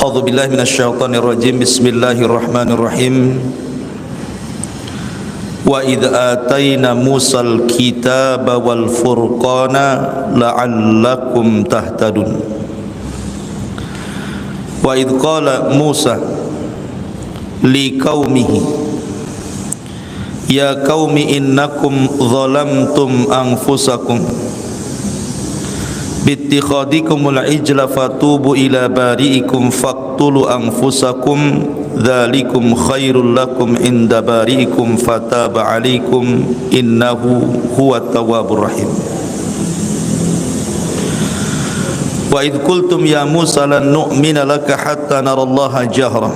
A'udzu billahi minasyaitonir rajim. Bismillahirrahmanirrahim. Wa idh atayna Musal kitaba wal furqana la'allakum tahtadun. Wa idh qala Musa liqaumihi ya qaumi innakum zalamtum anfusakum bittikhadikumul ijla fatubu ila bari'ikum faqtulu anfusakum dzalikum khairul lakum inda bari'ikum fataba 'alaikum innahu huwat tawwabur rahim. Wa idh qultum ya Musa lan nu'mina laka hatta narallaha jahra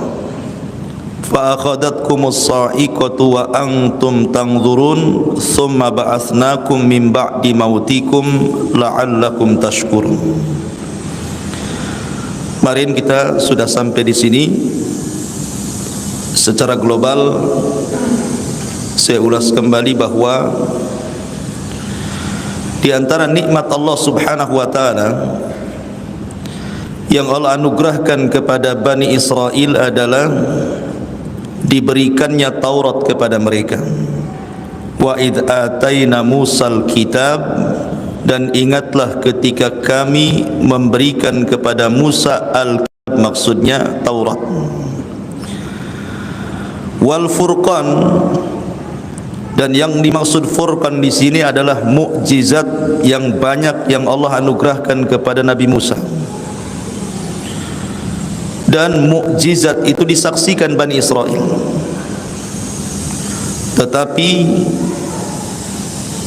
fa akhadhatkumus sa'iqatu wa antum tanzurun thumma ba'atsnakum min ba'di mautikum la'allakum tashkurun. Kemarin kita sudah sampai di sini. Secara global saya ulas kembali bahwa di antara nikmat Allah Subhanahu wa taala yang Allah anugerahkan kepada Bani Israel adalah diberikannya Taurat kepada mereka. Wa idh atayna Musal kitab, dan ingatlah ketika kami memberikan kepada Musa al-kitab, maksudnya Taurat. Wal furqan, dan yang dimaksud furqan di sini adalah mukjizat yang banyak yang Allah anugerahkan kepada Nabi Musa. Dan mukjizat itu disaksikan Bani Israel. Tetapi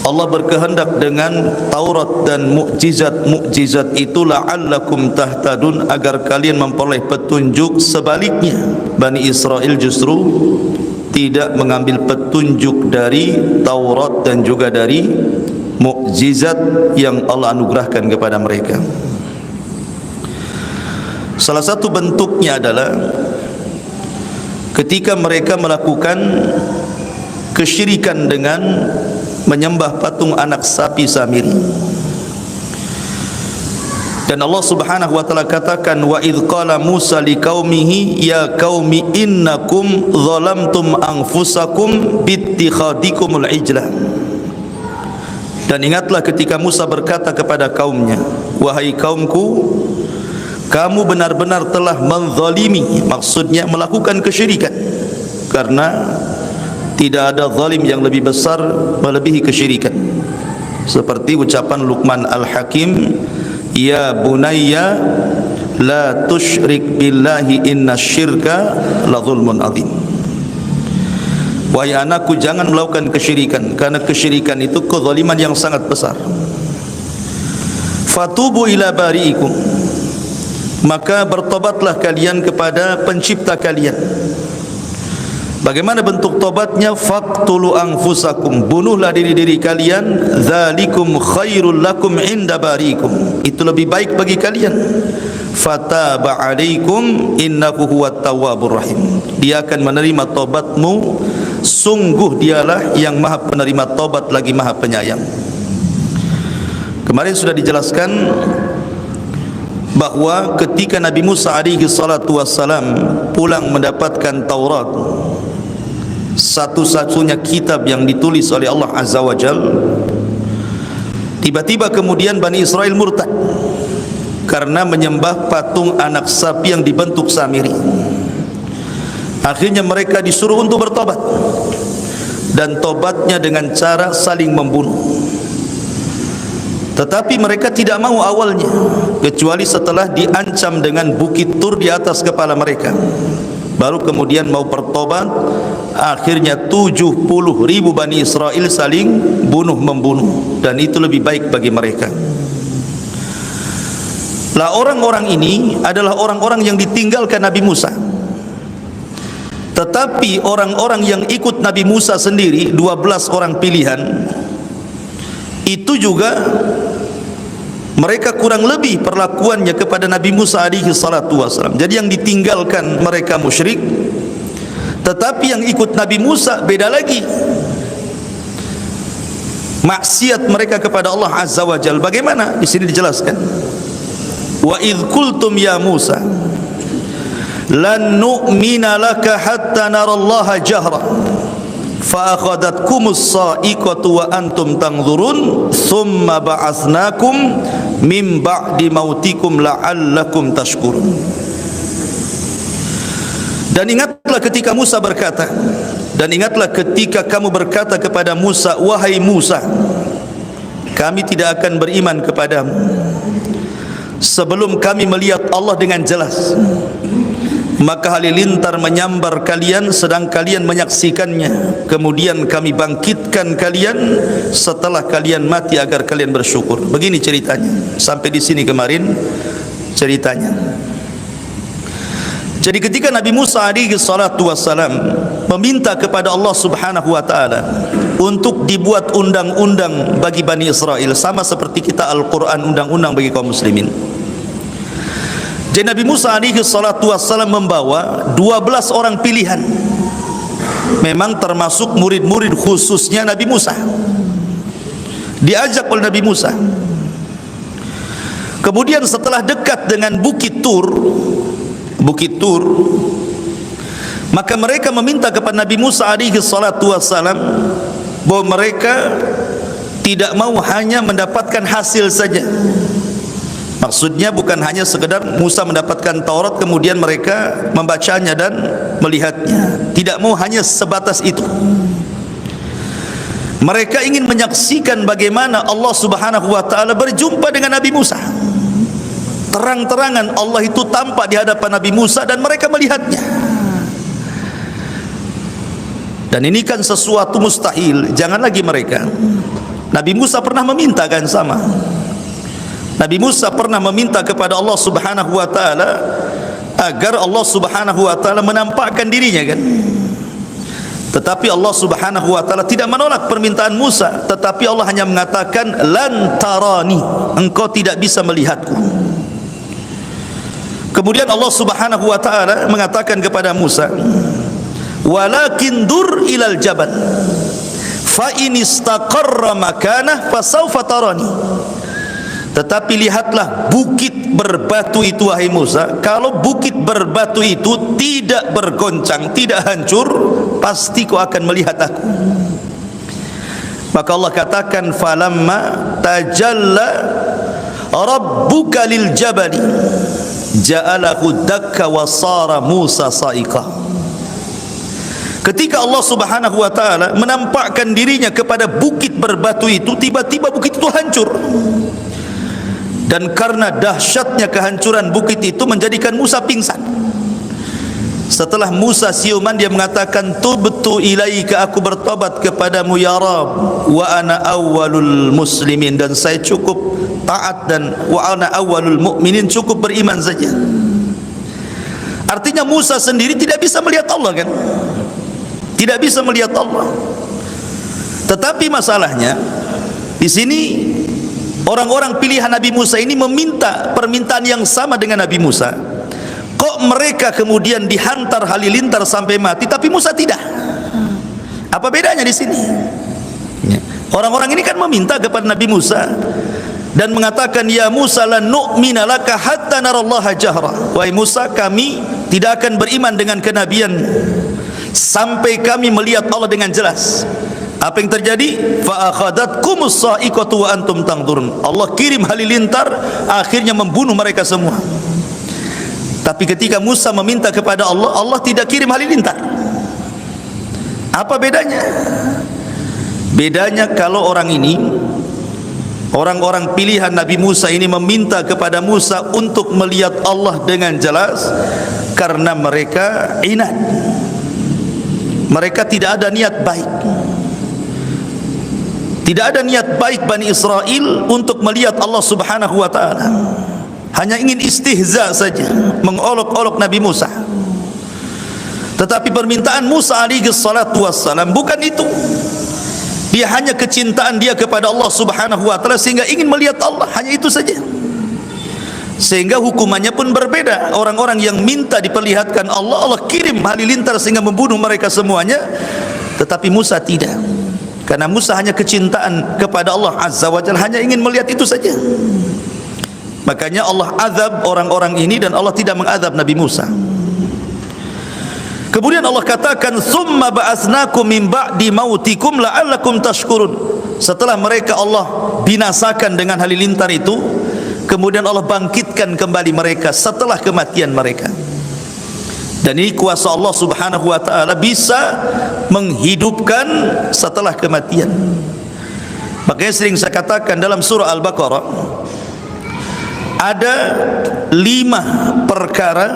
Allah berkehendak dengan Taurat dan mukjizat itu la'allakum tahtadun, agar kalian memperoleh petunjuk. Sebaliknya Bani Israel justru tidak mengambil petunjuk dari Taurat dan juga dari mukjizat yang Allah anugerahkan kepada mereka. Salah satu bentuknya adalah ketika mereka melakukan kesyirikan dengan menyembah patung anak sapi Samiri. Dan Allah Subhanahu wa taala katakan, wa idz qala Musa liqaumihi ya qaumi innakum zalamtum anfusakum bittikhadikumul ijla. Dan ingatlah ketika Musa berkata kepada kaumnya, wahai kaumku, kamu benar-benar telah menzalimi, maksudnya melakukan kesyirikan, karena tidak ada zalim yang lebih besar melebihi kesyirikan. Seperti ucapan Luqman Al-Hakim, ya bunayya la tusyrik billahi innasyirka la zulmun adzim. Wahai anakku, jangan melakukan kesyirikan, karena kesyirikan itu kezaliman yang sangat besar. Fatubu ila bari'ikum, maka bertobatlah kalian kepada pencipta kalian. Bagaimana bentuk tobatnya? Faqtulu anfusakum, bunuhlah diri-diri kalian. Dzalikum khairul lakum inda barikum, itu lebih baik bagi kalian. Fataba 'alaikum innahu huwat tawwabur rahim, dia akan menerima tobatmu, sungguh dialah yang maha penerima tobat lagi maha penyayang. Kemarin sudah dijelaskan bahwa ketika Nabi Musa alaihi salatu wassalam pulang mendapatkan Taurat, satu-satunya kitab yang ditulis oleh Allah Azza wa Jal, tiba-tiba kemudian Bani Israel murtad karena menyembah patung anak sapi yang dibentuk Samiri. Akhirnya mereka disuruh untuk bertobat, dan tobatnya dengan cara saling membunuh. Tetapi mereka tidak mau awalnya, kecuali setelah diancam dengan bukit Tur di atas kepala mereka, baru kemudian mau bertobat. Akhirnya 70.000 Bani Israel saling bunuh-membunuh, dan itu lebih baik bagi mereka. Lah, orang-orang ini adalah orang-orang yang ditinggalkan Nabi Musa. Tetapi orang-orang yang ikut Nabi Musa sendiri, 12 orang pilihan, itu juga mereka kurang lebih perlakuannya kepada Nabi Musa alaihi salatu wasallam. Jadi yang ditinggalkan mereka musyrik, tetapi yang ikut Nabi Musa beda lagi. Maksiat mereka kepada Allah Azza wa Jalla. Bagaimana? Di sini dijelaskan. Wa idz qultum ya Musa, lan nu'mina laka hatta narallaha jahra fa akhadhatkumus sa'iqatu wa antum tanzurun thumma ba'atsnakum min ba'di mautikum la'allakum tashkurun. Dan ingatlah ketika Musa berkata, dan ingatlah ketika kamu berkata kepada Musa, wahai Musa, kami tidak akan beriman kepadamu sebelum kami melihat Allah dengan jelas. Maka halilintar menyambar kalian sedang kalian menyaksikannya. Kemudian kami bangkitkan kalian setelah kalian mati agar kalian bersyukur. Begini ceritanya. Sampai di sini kemarin ceritanya. Jadi ketika Nabi Musa alaihi salatu wassalam meminta kepada Allah Subhanahu wa taala untuk dibuat undang-undang bagi Bani Israel, sama seperti kita Al-Quran undang-undang bagi kaum muslimin. Jadi Nabi Musa alaihi salatu wassalam membawa 12 orang pilihan. Memang termasuk murid-murid khususnya Nabi Musa. Diajak oleh Nabi Musa. Kemudian setelah dekat dengan Bukit Tur, maka mereka meminta kepada Nabi Musa alaihi salatu wassalam bahwa mereka tidak mau hanya mendapatkan hasil saja. Maksudnya bukan hanya sekedar Musa mendapatkan Taurat kemudian mereka membacanya dan melihatnya. Tidak mau hanya sebatas itu. Mereka ingin menyaksikan bagaimana Allah Subhanahu wa taala berjumpa dengan Nabi Musa. Terang-terangan Allah itu tampak di hadapan Nabi Musa dan mereka melihatnya. Dan ini kan sesuatu mustahil. Jangan lagi mereka. Nabi Musa pernah meminta kan sama. Nabi Musa pernah meminta kepada Allah Subhanahu wa taala agar Allah Subhanahu wa taala menampakkan dirinya kan. Tetapi Allah Subhanahu wa taala tidak menolak permintaan Musa, tetapi Allah hanya mengatakan lan tarani, engkau tidak bisa melihatku. Kemudian Allah Subhanahu wa taala mengatakan kepada Musa, walakin dur ilal jabal fa in istaqarra makanah fasawfa tarani. Tetapi lihatlah bukit berbatu itu wahai Musa. Kalau bukit berbatu itu tidak bergoncang, tidak hancur, pasti kau akan melihat aku. Maka Allah katakan falamma tajalla rabbuka lil jabali ja'alahu dakka wa sara Musa sa'iqa. Ketika Allah Subhanahu wa taala menampakkan dirinya kepada bukit berbatu itu, tiba-tiba bukit itu hancur. Dan karena dahsyatnya kehancuran bukit itu menjadikan Musa pingsan. Setelah Musa siuman, dia mengatakan tubtu ilaika, aku bertobat kepadamu ya Rabb, wa ana awwalul muslimin, dan saya cukup taat, dan wa ana awwalul mu'minin, cukup beriman saja. Artinya Musa sendiri tidak bisa melihat Allah kan? Tidak bisa melihat Allah. Tetapi masalahnya di sini orang-orang pilihan Nabi Musa ini meminta permintaan yang sama dengan Nabi Musa. Kok mereka kemudian dihantar halilintar sampai mati, tapi Musa tidak? Apa bedanya di sini? Orang-orang ini kan meminta kepada Nabi Musa dan mengatakan, ya Musa lan nu'mina laka hatta narallaha jahra. Wahai Musa, kami tidak akan beriman dengan kenabian sampai kami melihat Allah dengan jelas. Apa yang terjadi? Fa akhadhatkumus sa'iqatu wa antum tanzurun. Allah kirim halilintar, akhirnya membunuh mereka semua. Tapi ketika Musa meminta kepada Allah, Allah tidak kirim halilintar. Apa bedanya? Bedanya kalau orang ini, orang-orang pilihan Nabi Musa ini meminta kepada Musa untuk melihat Allah dengan jelas karena mereka inat. Mereka tidak ada niat baik. Tidak ada niat baik Bani Israel untuk melihat Allah Subhanahu wa taala. Hanya ingin istihza saja, mengolok-olok Nabi Musa. Tetapi permintaan Musa alaihi salatu wassalam bukan itu. Dia hanya kecintaan dia kepada Allah Subhanahu wa taala sehingga ingin melihat Allah, hanya itu saja. Sehingga hukumannya pun berbeda. Orang-orang yang minta diperlihatkan Allah, Allah kirim halilintar sehingga membunuh mereka semuanya. Tetapi Musa tidak. Karena Musa hanya kecintaan kepada Allah Azza wa Jalla, hanya ingin melihat itu saja. Makanya Allah azab orang-orang ini dan Allah tidak mengazab Nabi Musa. Kemudian Allah katakan, "Tsumma ba'atsnakum min ba'di mautikum la'allakum tashkurun." Setelah mereka Allah binasakan dengan halilintar itu, kemudian Allah bangkitkan kembali mereka setelah kematian mereka. Dan ini kuasa Allah Subhanahu wa taala bisa menghidupkan setelah kematian. Makanya sering saya katakan dalam surah Al-Baqarah ada 5 perkara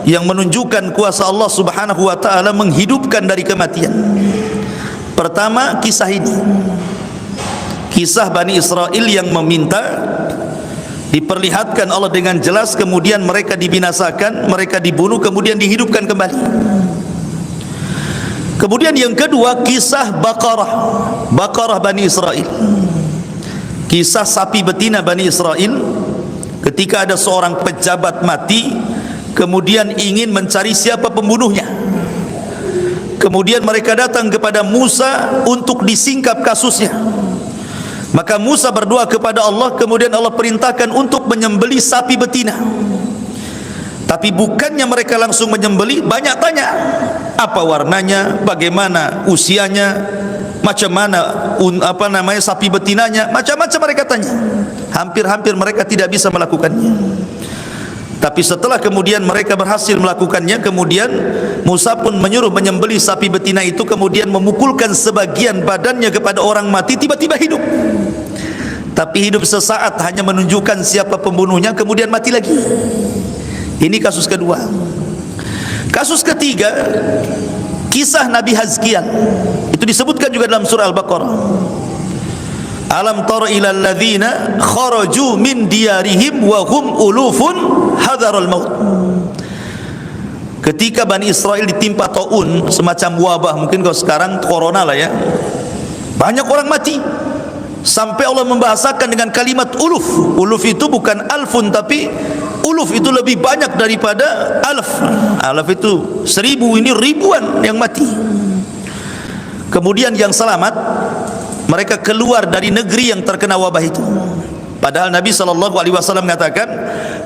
yang menunjukkan kuasa Allah Subhanahu wa taala menghidupkan dari kematian. Pertama, kisah ini. Kisah Bani Israel yang meminta, diperlihatkan Allah dengan jelas, kemudian mereka dibinasakan, mereka dibunuh, kemudian dihidupkan kembali. Kemudian yang kedua, kisah Baqarah Bani Israel. Kisah sapi betina Bani Israel ketika ada seorang pejabat mati, kemudian ingin mencari siapa pembunuhnya. Kemudian mereka datang kepada Musa untuk disingkap kasusnya. Maka Musa berdoa kepada Allah, kemudian Allah perintahkan untuk menyembelih sapi betina. Tapi bukannya mereka langsung menyembelih, banyak tanya, apa warnanya, bagaimana usianya, macam mana sapi betinanya, macam-macam mereka tanya. Hampir-hampir mereka tidak bisa melakukannya. Tapi setelah kemudian mereka berhasil melakukannya, kemudian Musa pun menyuruh menyembelih sapi betina itu, kemudian memukulkan sebagian badannya kepada orang mati, tiba-tiba hidup. Tapi hidup sesaat, hanya menunjukkan siapa pembunuhnya, kemudian mati lagi. Ini kasus kedua. Kasus ketiga, kisah Nabi Hazkiel. Itu disebutkan juga dalam surah Al-Baqarah. Alam tara ilal ladzina kharaju min diyarihim wa hum ulufun hadaral maut. Ketika Bani Israel ditimpa taun, semacam wabah, mungkin kalau sekarang corona lah ya, banyak orang mati, sampai Allah membahasakan dengan kalimat uluf. Uluf itu bukan alfun, tapi uluf itu lebih banyak daripada alf. Alf itu 1000, ini ribuan yang mati. Kemudian yang selamat, mereka keluar dari negeri yang terkena wabah itu. Padahal Nabi SAW mengatakan,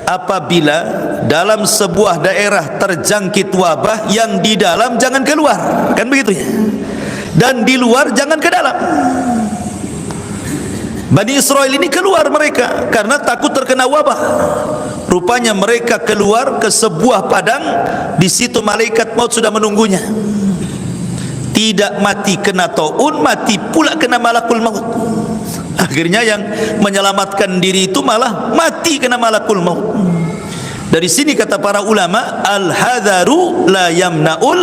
apabila dalam sebuah daerah terjangkit wabah, yang di dalam jangan keluar, kan begitu ya, dan di luar jangan ke dalam. Bani Israel ini keluar mereka karena takut terkena wabah. Rupanya mereka keluar ke sebuah padang, di situ malaikat maut sudah menunggunya. Tidak mati kena taun, mati pula kena malakul maut. Akhirnya yang menyelamatkan diri itu malah mati kena malakul maut. Dari sini kata para ulama, al-hadharu la yamna'ul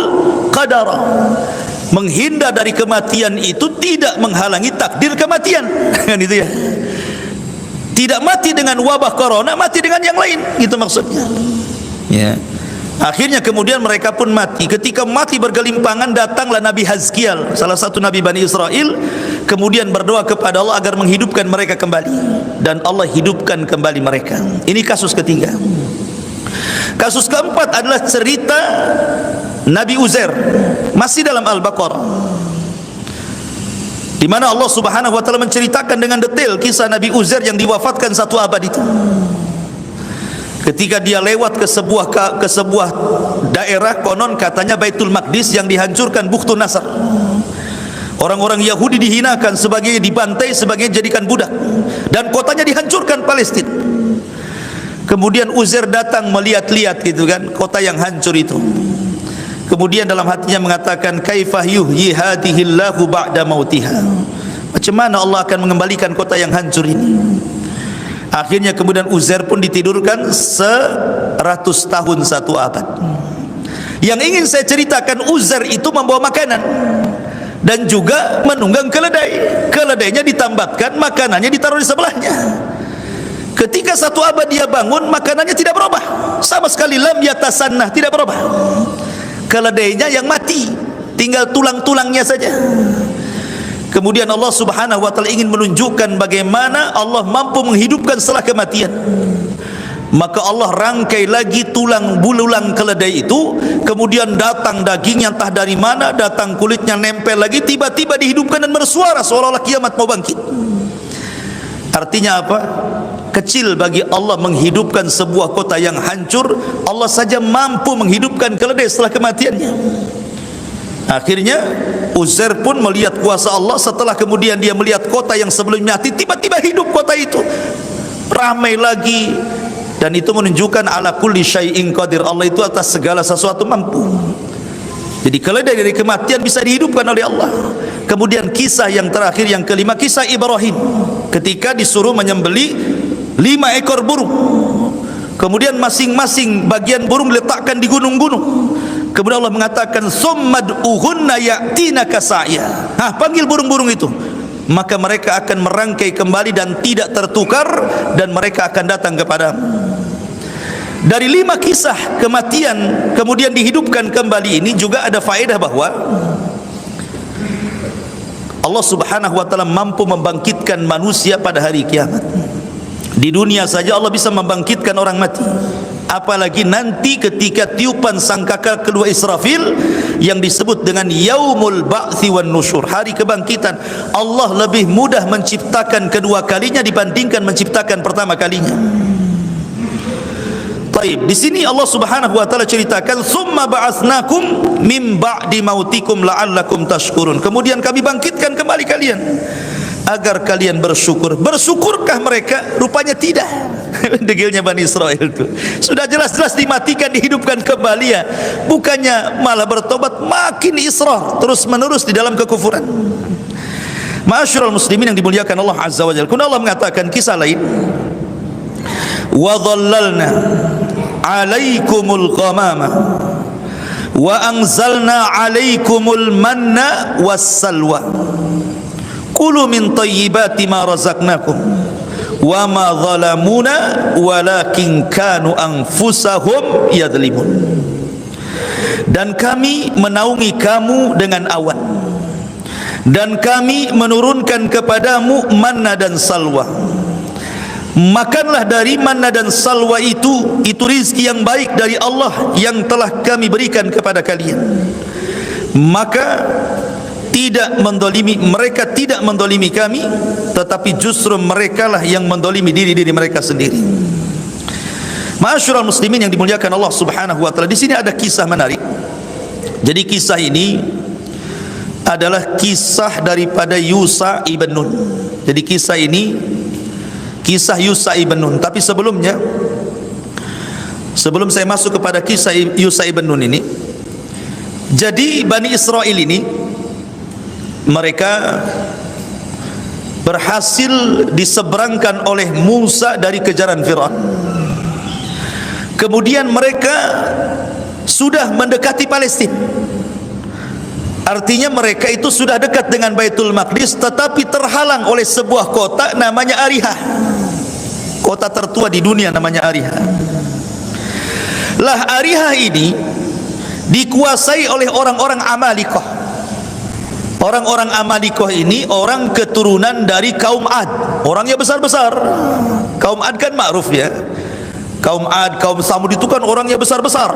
qadara. Menghindar dari kematian itu tidak menghalangi takdir kematian. Kan itu ya. Tidak mati dengan wabah corona, mati dengan yang lain, gitu maksudnya. Ya. Akhirnya kemudian mereka pun mati. Ketika mati bergelimpangan, datanglah Nabi Hazkiel, salah satu Nabi Bani Israel, kemudian berdoa kepada Allah agar menghidupkan mereka kembali. Dan Allah hidupkan kembali mereka. Ini kasus ketiga. Kasus keempat adalah cerita Nabi Uzair, masih dalam Al-Baqarah, di mana Allah Subhanahu wa taala menceritakan dengan detail kisah Nabi Uzair yang diwafatkan 1 abad itu. Ketika dia lewat ke sebuah daerah, konon katanya Baitul Maqdis yang dihancurkan, Bukhtun Nasr. Orang-orang Yahudi dihinakan, sebagian dibantai, sebagian dijadikan budak, dan kotanya dihancurkan, Palestina. Kemudian Uzair datang melihat-lihat gitu kan, kota yang hancur itu. Kemudian dalam hatinya mengatakan, kaifah yuhyi hadhillahu ba'da mautiha. Macam mana Allah akan mengembalikan kota yang hancur ini? Akhirnya kemudian Uzair pun ditidurkan 100 tahun 1 abad. Yang ingin saya ceritakan, Uzair itu membawa makanan dan juga menunggang keledai. Keledainya ditambatkan, makanannya ditaruh di sebelahnya. Ketika 1 abad dia bangun, makanannya tidak berubah sama sekali, lam yatasannah, tidak berubah. Keledainya yang mati, tinggal tulang-tulangnya saja. Kemudian Allah Subhanahu wa taala ingin menunjukkan bagaimana Allah mampu menghidupkan setelah kematian. Maka Allah rangkai lagi tulang bululang keledai itu, kemudian datang dagingnya entah dari mana, datang kulitnya nempel lagi, tiba-tiba dihidupkan dan bersuara seolah-olah kiamat mau bangkit. Artinya apa? kecil bagi Allah menghidupkan sebuah kota yang hancur. Allah saja mampu menghidupkan keledai setelah kematiannya. Akhirnya Uzair pun melihat kuasa Allah. Setelah kemudian dia melihat kota yang sebelumnya mati, tiba-tiba hidup kota itu, ramai lagi. Dan itu menunjukkan ala kulli syai'in qadir, Allah itu atas segala sesuatu mampu. Jadi keledai dari kematian bisa dihidupkan oleh Allah. Kemudian kisah yang terakhir, yang kelima, kisah Ibrahim ketika disuruh menyembelih 5 ekor burung. Kemudian masing-masing bagian burung diletakkan di gunung-gunung. Kemudian Allah mengatakan summad'uhunna ya'tinaka sa'ya. Panggil burung-burung itu, maka mereka akan merangkai kembali dan tidak tertukar, dan mereka akan datang kepadamu. Dari 5 kisah kematian kemudian dihidupkan kembali ini juga ada faedah bahwa Allah Subhanahu wa taala mampu membangkitkan manusia pada hari kiamat. Di dunia saja Allah bisa membangkitkan orang mati, apalagi nanti ketika tiupan sangkakala kedua Israfil yang disebut dengan yaumul ba'tsi wan nusyur, hari kebangkitan. Allah lebih mudah menciptakan kedua kalinya dibandingkan menciptakan pertama kalinya. Baik, di sini Allah Subhanahu wa taala ceritakan summa ba'atsnakum mim ba'di mautikum la'allakum tashkurun. Kemudian kami bangkitkan kembali kalian agar kalian bersyukur. Bersyukurkah mereka? Rupanya tidak. Degilnya Bani Israel itu sudah jelas-jelas dimatikan, dihidupkan kembali ya. Bukannya malah bertobat, makin israr terus menerus di dalam kekufuran. Ma'asyiral muslimin yang dimuliakan Allah Azza wa Jalla. Kemudian Allah mengatakan kisah lain, wa dhallalna 'alaikumul ghamama wa anzalna 'alaikumul manna wassalwa kulu min thayyibati ma razaqnakum wa ma zalamuna walakin kanu anfusahum yadhlimun. Dan kami menaungi kamu dengan awan, dan kami menurunkan kepadamu manna dan salwa. Makanlah dari manna dan salwa itu rizki yang baik dari Allah yang telah kami berikan kepada kalian. Maka tidak mendolimi, mereka tidak mendolimi kami, tetapi justru merekalah yang mendolimi diri mereka sendiri. Ma'asyiral muslimin yang dimuliakan Allah Subhanahu wa taala, di sini ada kisah menarik. Jadi kisah ini adalah kisah daripada Yusa ibn Nun. Jadi kisah ini kisah Yusa ibn Nun. Tapi sebelumnya, sebelum saya masuk kepada kisah Yusa ibn Nun ini, jadi Bani Israel ini mereka berhasil diseberangkan oleh Musa dari kejaran Firaun. Kemudian mereka sudah mendekati Palestina. Artinya mereka itu sudah dekat dengan Baitul Maqdis, tetapi terhalang oleh sebuah kota namanya Ariha. Kota tertua di dunia namanya Ariha. Lah Ariha ini dikuasai oleh orang-orang Amalikoh. Orang-orang Amalikoh ini orang keturunan dari kaum Ad. Orangnya besar-besar. Kaum Ad kan ma'ruf ya. Kaum Ad, kaum Samud itu kan orangnya besar-besar.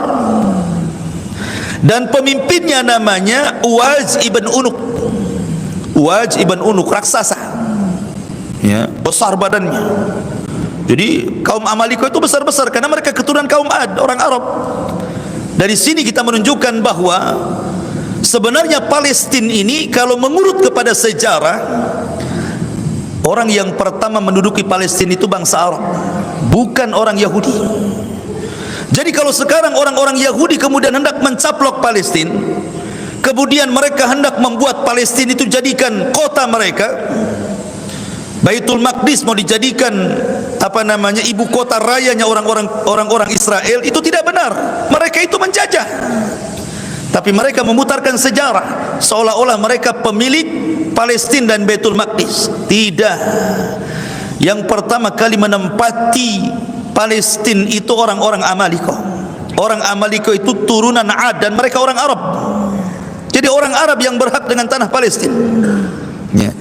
Dan pemimpinnya namanya Uwaz ibn Unuk. Uwaz ibn Unuk, raksasa ya, besar badannya. Jadi kaum Amalikoh itu besar-besar karena mereka keturunan kaum Ad, orang Arab. Dari sini kita menunjukkan bahwa sebenarnya Palestina ini kalau mengurut kepada sejarah, orang yang pertama menduduki Palestina itu bangsa Arab, bukan orang Yahudi. Jadi kalau sekarang orang-orang Yahudi kemudian hendak mencaplok Palestina, kemudian mereka hendak membuat Palestina itu jadikan kota mereka, Baitul Maqdis mau dijadikan ibu kota rayanya orang-orang Israel, itu tidak benar. Mereka itu menjajah. Tapi mereka memutarkan sejarah seolah-olah mereka pemilik Palestina dan Baitul Maqdis. Tidak. Yang pertama kali menempati Palestina itu orang-orang Amalikoh. Orang Amalikoh itu turunan Ad dan mereka orang Arab. Jadi orang Arab yang berhak dengan tanah Palestina ya.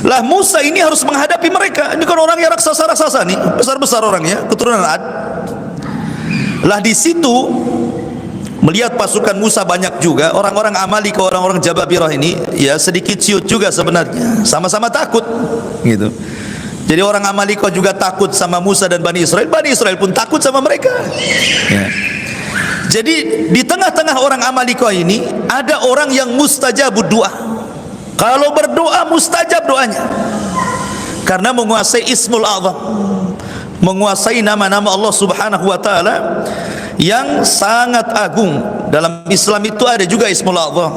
Lah Musa ini harus menghadapi mereka. Ini kan orang yang raksasa-raksasa nih, besar-besar orangnya, keturunan Ad. Lah di situ melihat pasukan Musa banyak juga, orang-orang Amalikoh, orang-orang Jababirah ini ya sedikit ciut juga sebenarnya, sama-sama takut gitu. Jadi orang Amalika juga takut sama Musa dan Bani Israel. Bani Israel pun takut sama mereka. Ya. Jadi di tengah-tengah orang Amalika ini ada orang yang mustajabud doa. Kalau berdoa mustajab doanya. Karena menguasai Ismul A'zam, menguasai nama-nama Allah Subhanahu wa taala yang sangat agung. Dalam Islam itu ada juga Ismul A'zam.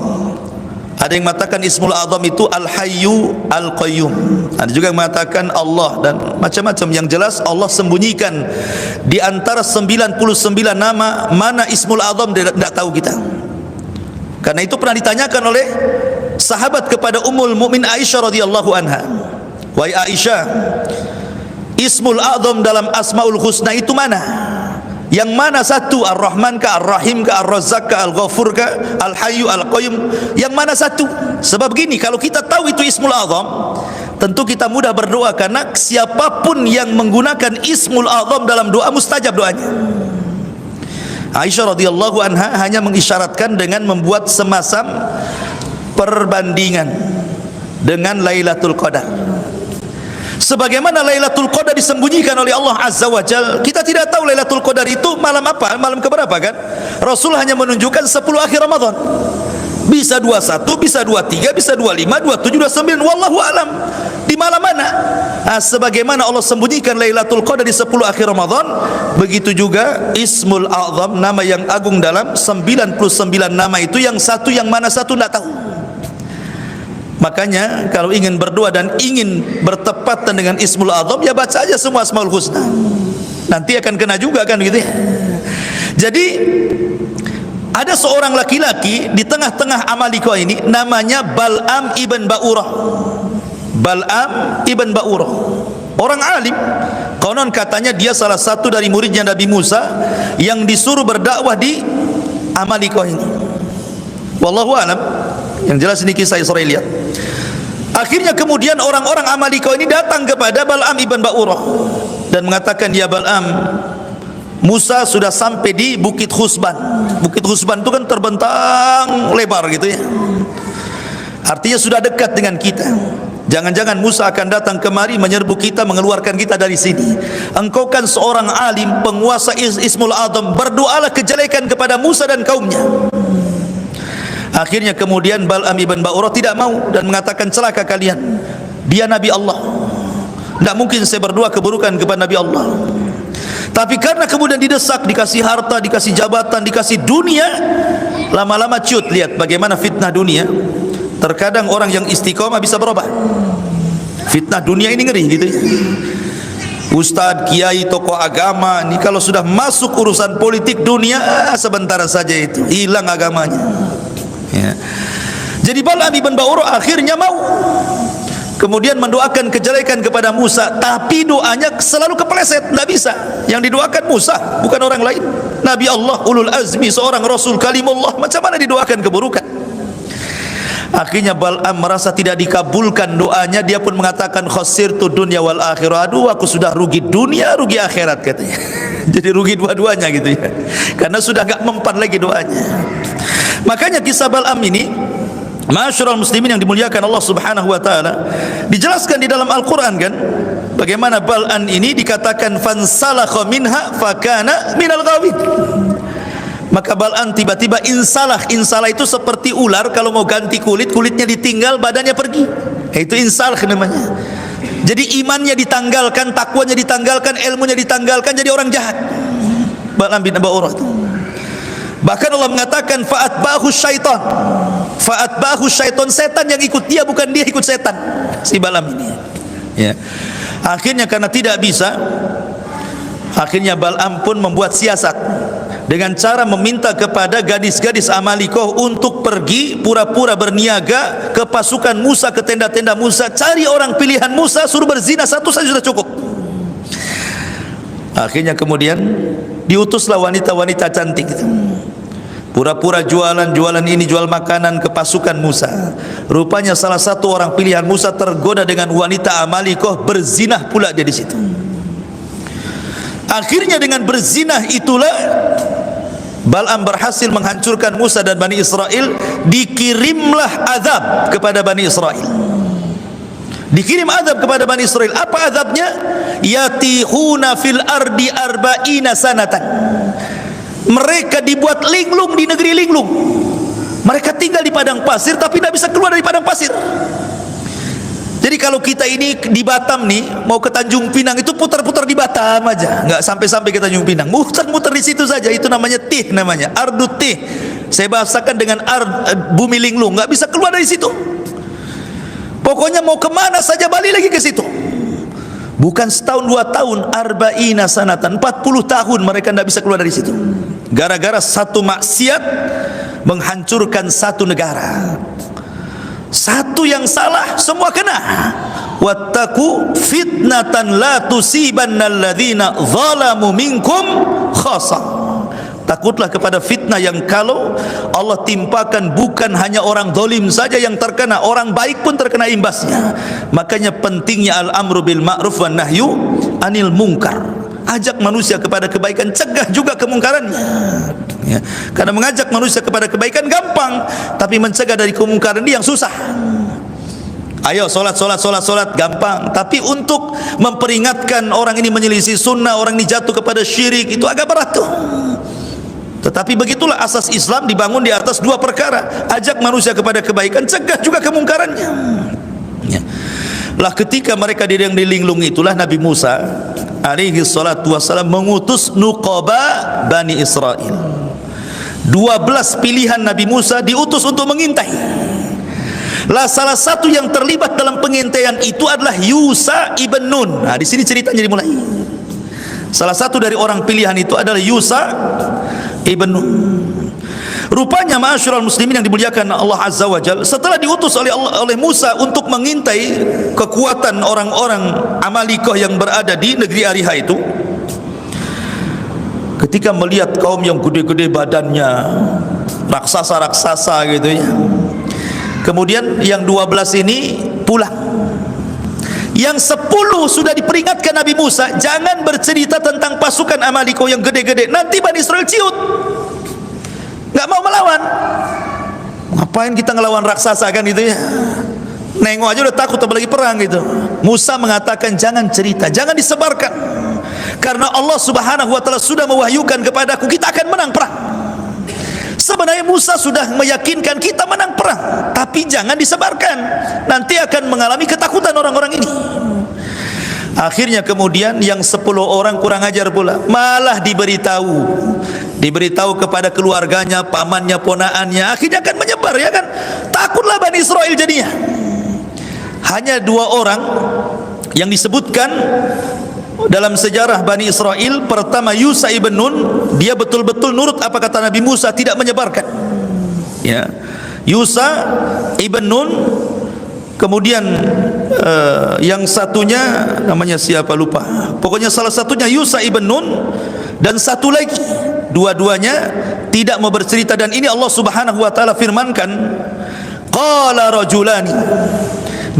Ada yang mengatakan Ismul A'zam itu Al-Hayyu Al-Qayyum. Ada juga yang mengatakan Allah, dan macam-macam. Yang jelas Allah sembunyikan di antara 99 nama mana Ismul A'zam tidak tahu kita. Karena itu pernah ditanyakan oleh sahabat kepada Ummul Mukmin Aisyah radhiyallahu anha. Wahai Aisyah, Ismul A'zam dalam Asmaul Husna itu mana? Yang mana satu? Ar-Rahman ka, Ar-Rahim ka, Ar-Razzaq ka, Al-Ghafur ka, Al-Hayyu Al-Qayyum? Yang mana satu? Sebab gini, kalau kita tahu itu Ismul A'zam, tentu kita mudah berdoa, karena siapapun yang menggunakan Ismul A'zam dalam doa mustajab doanya. Aisyah radhiyallahu anha hanya mengisyaratkan dengan membuat semasam perbandingan dengan Lailatul Qadar. Sebagaimana Lailatul Qadar disembunyikan oleh Allah Azza wa Jalla, kita tidak tahu Lailatul Qadar itu malam apa, malam keberapa kan? Rasul hanya menunjukkan 10 akhir Ramadan. Bisa 21, bisa 23, bisa 25, 27, 29, wallahu alam. Di malam mana? Nah, sebagaimana Allah sembunyikan Lailatul Qadar di 10 akhir Ramadan, begitu juga Ismul A'zam, nama yang agung dalam 99 nama itu, yang satu, yang mana satu tidak tahu. Makanya kalau ingin berdoa dan ingin bertepatan dengan Ismul A'zam, ya baca aja semua Asmaul Husna. Nanti akan kena juga kan gitu ya. Jadi ada seorang laki-laki di tengah-tengah Amalika ini, namanya Bal'am ibn Ba'urah. Bal'am ibn Ba'urah, orang alim. Konon katanya dia salah satu dari muridnya Nabi Musa yang disuruh berdakwah di Amalika ini. Wallahu alam. Yang jelas ini kisah Israiliyat. Akhirnya kemudian orang-orang Amalika ini datang kepada Bal'am ibn Ba'urah dan mengatakan, ya Bal'am, Musa sudah sampai di Bukit Husban. Bukit Husban itu kan terbentang lebar gitu ya. Artinya sudah dekat dengan kita. Jangan-jangan Musa akan datang kemari menyerbu kita, mengeluarkan kita dari sini. Engkau kan seorang alim, penguasa Ismul A'zam, berdoalah kejelekan kepada Musa dan kaumnya. Akhirnya kemudian Bal'am ibn Ba'urah tidak mau dan mengatakan, celaka kalian, dia Nabi Allah, tidak mungkin saya berdoa keburukan kepada Nabi Allah. Tapi karena kemudian didesak, dikasih harta, dikasih jabatan, dikasih dunia, lama-lama ciut. Lihat bagaimana fitnah dunia. Terkadang orang yang istiqomah bisa berubah. Fitnah dunia ini ngeri gitu ya. Ustadz, kiai, tokoh agama ini kalau sudah masuk urusan politik dunia, sebentar saja itu hilang agamanya ya. Jadi Bal'am ibn Ba'urah akhirnya mau kemudian mendoakan kejelekan kepada Musa, tapi doanya selalu kepleset, tidak bisa. Yang didoakan Musa, bukan orang lain, Nabi Allah, ulul azmi, seorang Rasul kalimullah. Macam mana didoakan keburukan? Akhirnya Bal'am merasa tidak dikabulkan doanya. Dia pun mengatakan, khasirtu dunya wal akhirah. Aduh, aku sudah rugi dunia, rugi akhirat katanya. Jadi rugi dua-duanya gitu ya, karena sudah gak mempan lagi doanya. Makanya kisah Bal'am ini, ma'asyiral muslimin yang dimuliakan Allah Subhanahu wa taala, dijelaskan di dalam Al-Qur'an kan, bagaimana Bal'am ini dikatakan fansalakha minha fakana minal ghawin. Maka Bal'am tiba-tiba insalah. Insalah itu seperti ular kalau mau ganti kulit, kulitnya ditinggal, badannya pergi. Itu insalah namanya. Jadi imannya ditanggalkan, takwanya ditanggalkan, ilmunya ditanggalkan, jadi orang jahat. Bal'am bin Ba'urah. Bahkan Allah mengatakan fa'atba'ahu syaitan. Fa'atba'ahu syaitan, setan yang ikut dia, bukan dia ikut setan, si Bal'am ini ya. Akhirnya karena tidak bisa, akhirnya Bal'am pun membuat siasat dengan cara meminta kepada gadis-gadis Amalikoh untuk pergi pura-pura berniaga ke pasukan Musa, ke tenda-tenda Musa, cari orang pilihan Musa, suruh berzina satu saja sudah cukup. Akhirnya kemudian diutuslah wanita-wanita cantik itu, pura-pura jualan ini, jual makanan ke pasukan Musa. Rupanya salah satu orang pilihan Musa tergoda dengan wanita Amalikoh, berzinah pula dia di situ. Akhirnya dengan berzinah itulah Bal'am berhasil menghancurkan Musa dan Bani Israel. Dikirimlah azab kepada Bani Israel. Dikirim azab kepada Bani Israel. Apa azabnya? Yatihuna fil ardi arba'ina sanatan. Mereka dibuat linglung di negeri linglung. Mereka tinggal di padang pasir tapi tidak bisa keluar dari padang pasir. Jadi kalau kita ini di Batam nih, mau ke Tanjung Pinang itu putar-putar di Batam aja, nggak sampai-sampai ke Tanjung Pinang, muter-muter di situ saja. Itu namanya tih, namanya ardut tih. Saya bahasakan dengan bumi linglung, nggak bisa keluar dari situ. Pokoknya mau kemana saja balik lagi ke situ. Bukan setahun 2 tahun, arba'ina sanatan, 40 tahun mereka tidak bisa keluar dari situ. Gara-gara satu maksiat menghancurkan satu negara. Satu yang salah semua kena. Wattaqu fitnatan la tusibanna alladhina zalamu minkum khassa. Takutlah kepada fitnah yang kalau Allah timpakan bukan hanya orang zalim saja yang terkena, orang baik pun terkena imbasnya. Makanya pentingnya al-amru bil ma'ruf wan nahyu anil munkar. Ajak manusia kepada kebaikan, cegah juga kemungkarannya. Ya. Karena mengajak manusia kepada kebaikan gampang, tapi mencegah dari kemungkaran ini yang susah. Ayo solat gampang, tapi untuk memperingatkan orang ini menyelisih sunnah, orang ini jatuh kepada syirik, itu agak berat tuh. Tetapi begitulah asas Islam dibangun di atas 2 perkara. Ajak manusia kepada kebaikan, cegah juga kemungkarannya. Ya. Lah ketika mereka di linglung itulah Nabi Musa alaihi salatu wassalam mengutus nuqaba Bani Israel. 12 pilihan Nabi Musa diutus untuk mengintai. Lah salah satu yang terlibat dalam pengintaian itu adalah Yusa ibn Nun. Nah, di sini ceritanya dimulai. Salah satu dari orang pilihan itu adalah Yusa ibn Nun. Rupanya ma'asyiral muslimin yang dimuliakan Allah Azza wa Jalla, setelah diutus oleh Musa untuk mengintai kekuatan orang-orang Amalikoh yang berada di negeri Ariha itu, ketika melihat kaum yang gede-gede badannya, raksasa-raksasa gitu ya, kemudian yang 12 ini pulang. Yang 10 sudah diperingatkan Nabi Musa, jangan bercerita tentang pasukan Amalikoh yang gede-gede, nanti Bani Israel ciut, nggak mau melawan. Ngapain kita ngelawan raksasa kan gitu ya, nengok aja udah takut apalagi perang gitu. Musa mengatakan jangan cerita, jangan disebarkan, karena Allah Subhanahu wa taala sudah mewahyukan kepadaku kita akan menang perang. Sebenarnya Musa sudah meyakinkan kita menang perang, tapi jangan disebarkan, nanti akan mengalami ketakutan orang-orang ini. Akhirnya kemudian yang 10 orang kurang ajar pula, malah diberitahu kepada keluarganya, pamannya, ponaannya, akhirnya akan menyebar, ya kan? Takutlah Bani Israel jadinya. Hanya 2 orang yang disebutkan dalam sejarah Bani Israel. Pertama Yusa ibn Nun, dia betul-betul nurut apa kata Nabi Musa, tidak menyebarkan. Ya, Yusa ibn Nun. Kemudian yang satunya namanya siapa lupa. Pokoknya salah satunya Yusa ibn Nun, dan satu lagi, dua-duanya tidak mau bercerita. Dan ini Allah Subhanahu wa taala firmankan, qala rajulani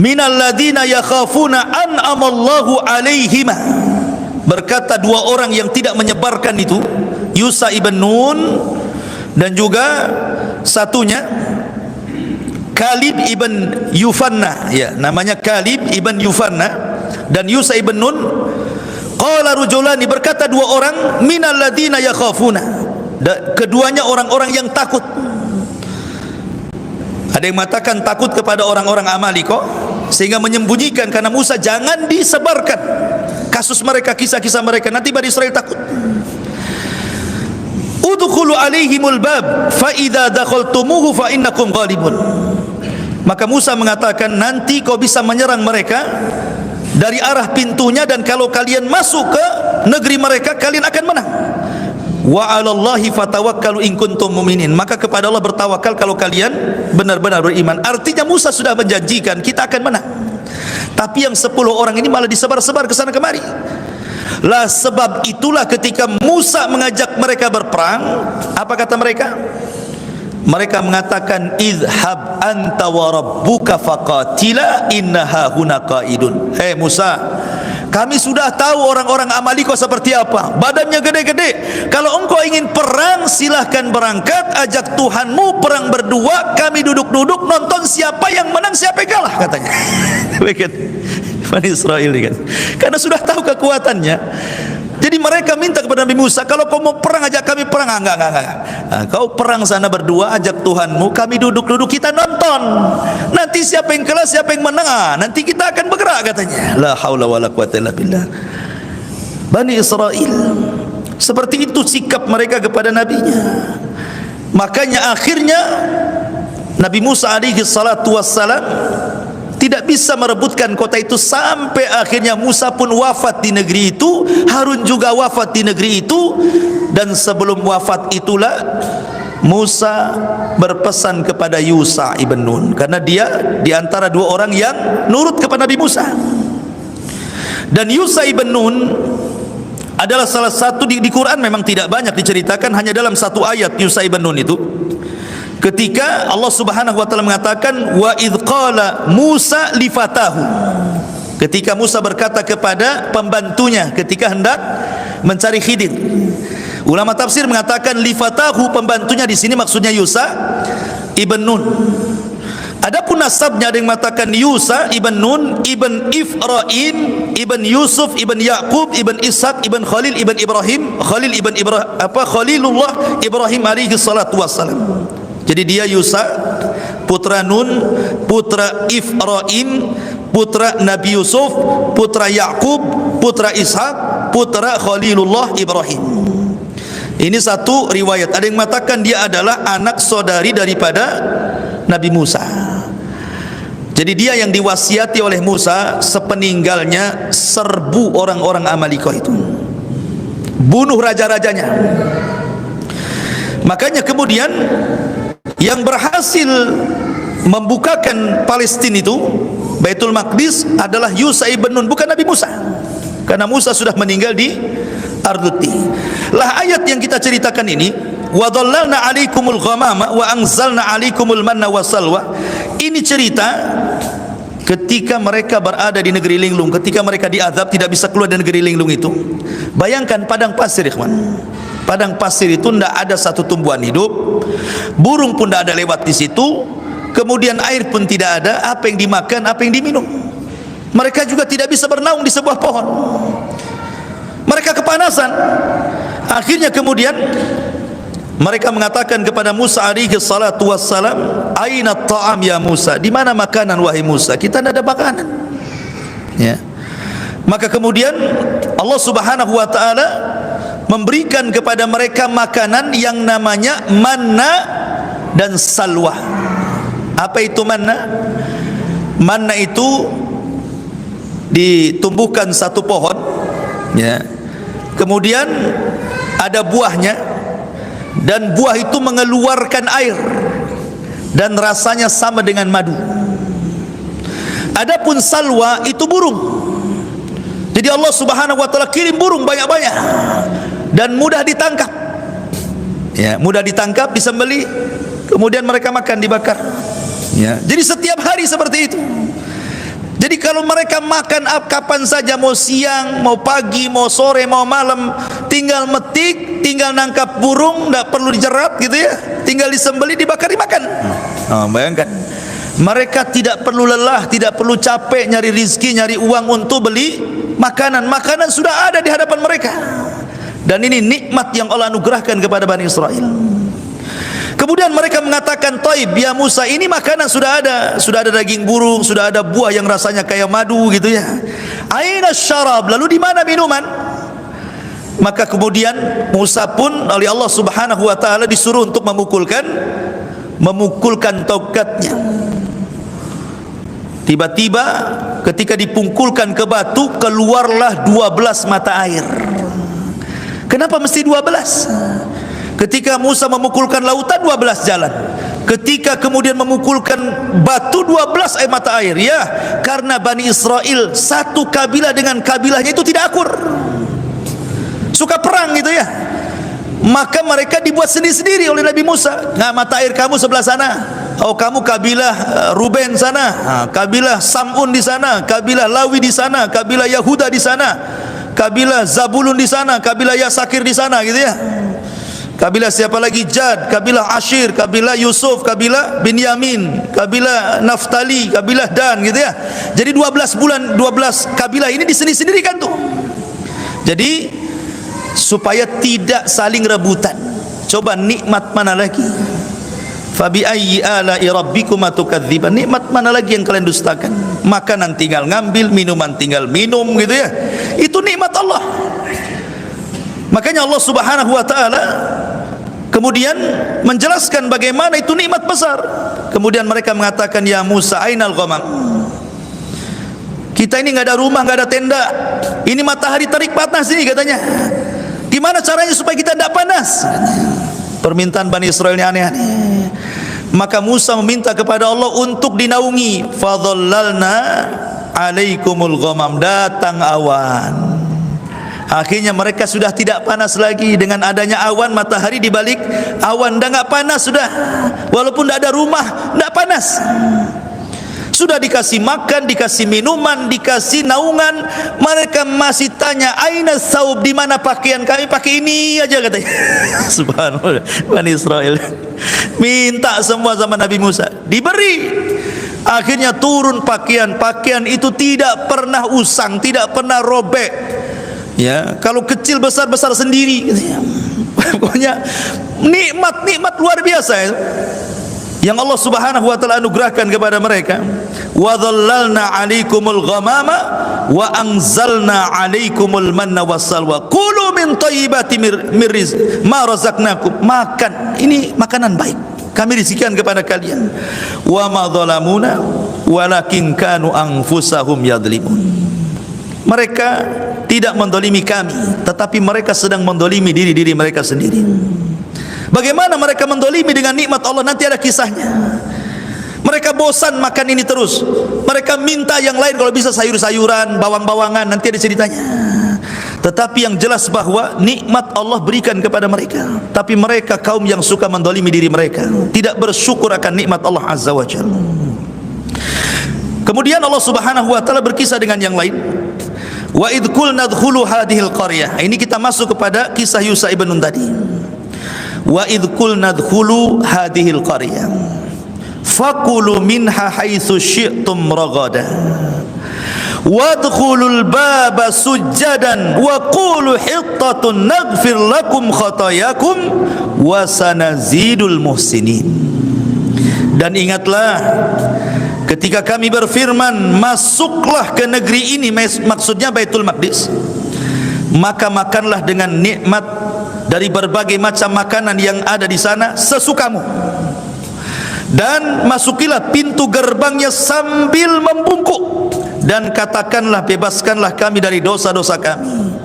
minal ladina yakhafuna an'amallahu alaihima. Berkata 2 orang yang tidak menyebarkan itu, Yusa ibn Nun dan juga satunya Kalib ibn Yufanna, ya, namanya Kalib ibn Yufanna dan Yusa ibn Nun. Qala rajulani, berkata 2 orang, minal ladina yakhafuna, keduanya orang-orang yang takut. Ada yang mengatakan takut kepada orang-orang Amalikoh sehingga menyembunyikan, karena Musa jangan disebarkan kasus mereka, kisah-kisah mereka, nanti Bani Israel takut. Udkhulu alaihimul bab fa idza dakhaltumuhu fa innakum ghalibun. Maka Musa mengatakan, nanti kau bisa menyerang mereka dari arah pintunya, dan kalau kalian masuk ke negeri mereka kalian akan menang. Wa 'alallahi fatawakkalu in kuntum mu'minin. Maka kepada Allah bertawakal kalau kalian benar-benar beriman. Artinya Musa sudah menjanjikan kita akan menang. Tapi yang 10 orang ini malah disebar-sebar ke sana kemari. Lah sebab itulah ketika Musa mengajak mereka berperang, apa kata mereka? Mereka mengatakan, idhab anta wa rabbuka faqatila innaha huna qaidun. Hei Musa, kami sudah tahu orang-orang Amaliko seperti apa, badannya gede-gede. Kalau engkau ingin perang, silahkan berangkat, ajak Tuhanmu perang berdua, kami duduk-duduk nonton siapa yang menang, siapa yang kalah, katanya. Begitu Bani Israel kan, karena sudah tahu kekuatannya. Jadi mereka minta kepada Nabi Musa, kalau kau mau perang ajak kami perang. Enggak. Kau perang sana berdua, ajak Tuhanmu, kami duduk-duduk kita nonton. Nanti siapa yang kalah, siapa yang menang, nanti kita akan bergerak, katanya. La haula wala quwata illa billah. Bani Israel seperti itu sikap mereka kepada nabinya. Makanya akhirnya Nabi Musa alaihi salatu wassalam tidak bisa merebutkan kota itu, sampai akhirnya Musa pun wafat di negeri itu, Harun juga wafat di negeri itu. Dan sebelum wafat itulah Musa berpesan kepada Yusha ibn Nun, karena dia di antara dua orang yang nurut kepada Nabi Musa. Dan Yusha ibn Nun adalah salah satu di Quran, memang tidak banyak diceritakan, hanya dalam satu ayat Yusha ibn Nun itu. Ketika Allah Subhanahu wa taala mengatakan wa idz qala Musa li fatahu, ketika Musa berkata kepada pembantunya ketika hendak mencari Khidir. Ulama tafsir mengatakan li fatahu, pembantunya di sini maksudnya Yusha ibn Nun. Adapun nasabnya ada yang mengatakan Yusha ibn Nun ibn Ifrain ibn Yusuf ibn Yaqub ibn Ishaq ibn Khalil ibn Ibrahim, Khalilullah Ibrahim alaihi salatu wassalam. Jadi dia Yusha, putra Nun, putra Ifrain, putra Nabi Yusuf, putra Yaqub, putra Ishaq, putra Khalilullah Ibrahim. Ini satu riwayat. Ada yang mengatakan dia adalah anak saudari daripada Nabi Musa. Jadi dia yang diwasiati oleh Musa sepeninggalnya serbu orang-orang Amaliko itu, bunuh raja-rajanya. Makanya kemudian yang berhasil membukakan Palestina itu, Baitul Maqdis, adalah Yusha ibn Nun, bukan Nabi Musa, karena Musa sudah meninggal di Arduti. Lah ayat yang kita ceritakan ini, wa dhallalna 'alaikumul ghamama wa anzalna 'alaikumul manna wassalwa, ini cerita ketika mereka berada di negeri linglung, ketika mereka diazab tidak bisa keluar dari negeri linglung itu. Bayangkan padang pasir, ikhwan. Padang pasir itu tidak ada satu tumbuhan hidup, burung pun tidak ada lewat di situ, kemudian air pun tidak ada, apa yang dimakan, apa yang diminum. Mereka juga tidak bisa bernaung di sebuah pohon, mereka kepanasan. Akhirnya kemudian mereka mengatakan kepada Musa alaihi salatu wassalam, aina ta'am ya Musa, di mana makanan wahai Musa, kita tidak ada makanan, ya. Maka kemudian Allah Subhanahu wa taala memberikan kepada mereka makanan yang namanya manna dan salwa. Apa itu manna? Manna itu ditumbuhkan satu pohon, ya. Kemudian ada buahnya, dan buah itu mengeluarkan air dan rasanya sama dengan madu. Adapun salwa itu burung. Jadi Allah Subhanahu wa taala kirim burung banyak-banyak dan mudah ditangkap. Ya, mudah ditangkap, disembelih, kemudian mereka makan, dibakar. Ya, jadi setiap hari seperti itu. Jadi kalau mereka makan kapan saja, mau siang, mau pagi, mau sore, mau malam, tinggal metik, tinggal nangkap burung, tidak perlu dijerat gitu ya, tinggal disembelih, dibakar, dimakan. Bayangkan, mereka tidak perlu lelah, tidak perlu capek nyari rizki, nyari uang untuk beli makanan. Makanan sudah ada di hadapan mereka. Dan ini nikmat yang Allah anugerahkan kepada Bani Israel. Kemudian mereka mengatakan, "Taib ya Musa, ini makanan sudah ada daging burung, sudah ada buah yang rasanya kayak madu gitu ya. Aina syarab, lalu di mana minuman?" Maka kemudian Musa pun oleh Allah Subhanahu wa taala disuruh untuk memukulkan tongkatnya. Tiba-tiba ketika dipungkulkan ke batu, keluarlah 12 mata air. Kenapa mesti 12? Ketika Musa memukulkan lautan, 12 jalan. Ketika kemudian memukulkan batu, 12 air mata air. Ya, karena Bani Israel satu kabilah dengan kabilahnya itu tidak akur, suka perang gitu ya. Maka mereka dibuat sendiri-sendiri oleh Nabi Musa. Nah, mata air kamu sebelah sana. Oh, kamu kabilah Ruben sana, kabilah Samun di sana, kabilah Lawi di sana, kabilah Yahuda di sana, kabilah Zabulun di sana, kabilah Yasakir di sana, gitu ya. Kabilah siapa lagi? Jad, kabilah Ashir, kabilah Yusuf, kabilah Binyamin, kabilah Naftali, kabilah Dan, gitu ya. Jadi 12 kabilah ini disendiri-sendirikan tuh. Jadi supaya tidak saling rebutan. Coba nikmat mana lagi? Fabi ayyi ala'i rabbikuma tukadziban. Nikmat mana lagi yang kalian dustakan? Makanan tinggal ngambil, minuman tinggal minum, gitu ya. Itu nikmat Allah. Makanya Allah Subhanahu wa taala kemudian menjelaskan bagaimana itu nikmat besar. Kemudian mereka mengatakan, ya Musa, ainal ghamam? Kita ini enggak ada rumah, enggak ada tenda. Ini matahari terik panas ini katanya. Gimana caranya supaya kita tidak panas? Permintaan Bani Israel ini aneh-aneh. Maka Musa meminta kepada Allah untuk dinaungi. Fadhallalna alaikumul ghamam. Datang awan. Akhirnya mereka sudah tidak panas lagi. Dengan adanya awan, matahari di balik awan, dah enggak panas sudah. Walaupun tidak ada rumah, tidak panas. Sudah dikasih makan, dikasih minuman, dikasih naungan, mereka masih tanya, aina saub, di mana pakaian kami? Pakai ini aja katanya. Subhanallah, Bani Israel minta semua sama Nabi Musa, diberi. Akhirnya turun pakaian itu tidak pernah usang, tidak pernah robek. Ya, kalau kecil besar sendiri. Pokoknya nikmat luar biasa ya, yang Allah Subhanahu wa taala anugerahkan kepada mereka. Wa dhallalna 'alaikumul ghamama wa anzalna 'alaikumul manna wassalwa. Kulu min thayyibati ma razaqnakum. Makan, ini makanan baik kami rizkikan kepada kalian. Wa ma dhalamuna walakin kanu anfusahum yadhlimun. Mereka tidak mendolimi kami, tetapi mereka sedang mendolimi diri mereka sendiri. Bagaimana mereka mendolimi dengan nikmat Allah? Nanti ada kisahnya. Mereka bosan makan ini terus. Mereka minta yang lain, kalau bisa sayur-sayuran, bawang-bawangan, nanti ada ceritanya. Tetapi yang jelas bahwa nikmat Allah berikan kepada mereka, tapi mereka kaum yang suka mendolimi diri mereka, tidak bersyukur akan nikmat Allah Azza wa Jalla. Kemudian Allah Subhanahu wa taala berkisah dengan yang lain. Wa idh qulna dkhulu hadhil qaryah. Ini kita masuk kepada kisah Yusha ibn Nun tadi. Wa idh qulna dkhulu hadhil qaryah fakulu minha haitsu syi'tum ragada wadkhulul baba sujjadan wa qulu hittatun naghfir lakum khatayakum wa sanazidul muhsinin. Dan ingatlah ketika kami berfirman, masuklah ke negeri ini, maksudnya Baitul Maqdis, maka makanlah dengan nikmat dari berbagai macam makanan yang ada di sana sesukamu, dan masukilah pintu gerbangnya sambil membungkuk, dan katakanlah, bebaskanlah kami dari dosa-dosa kami,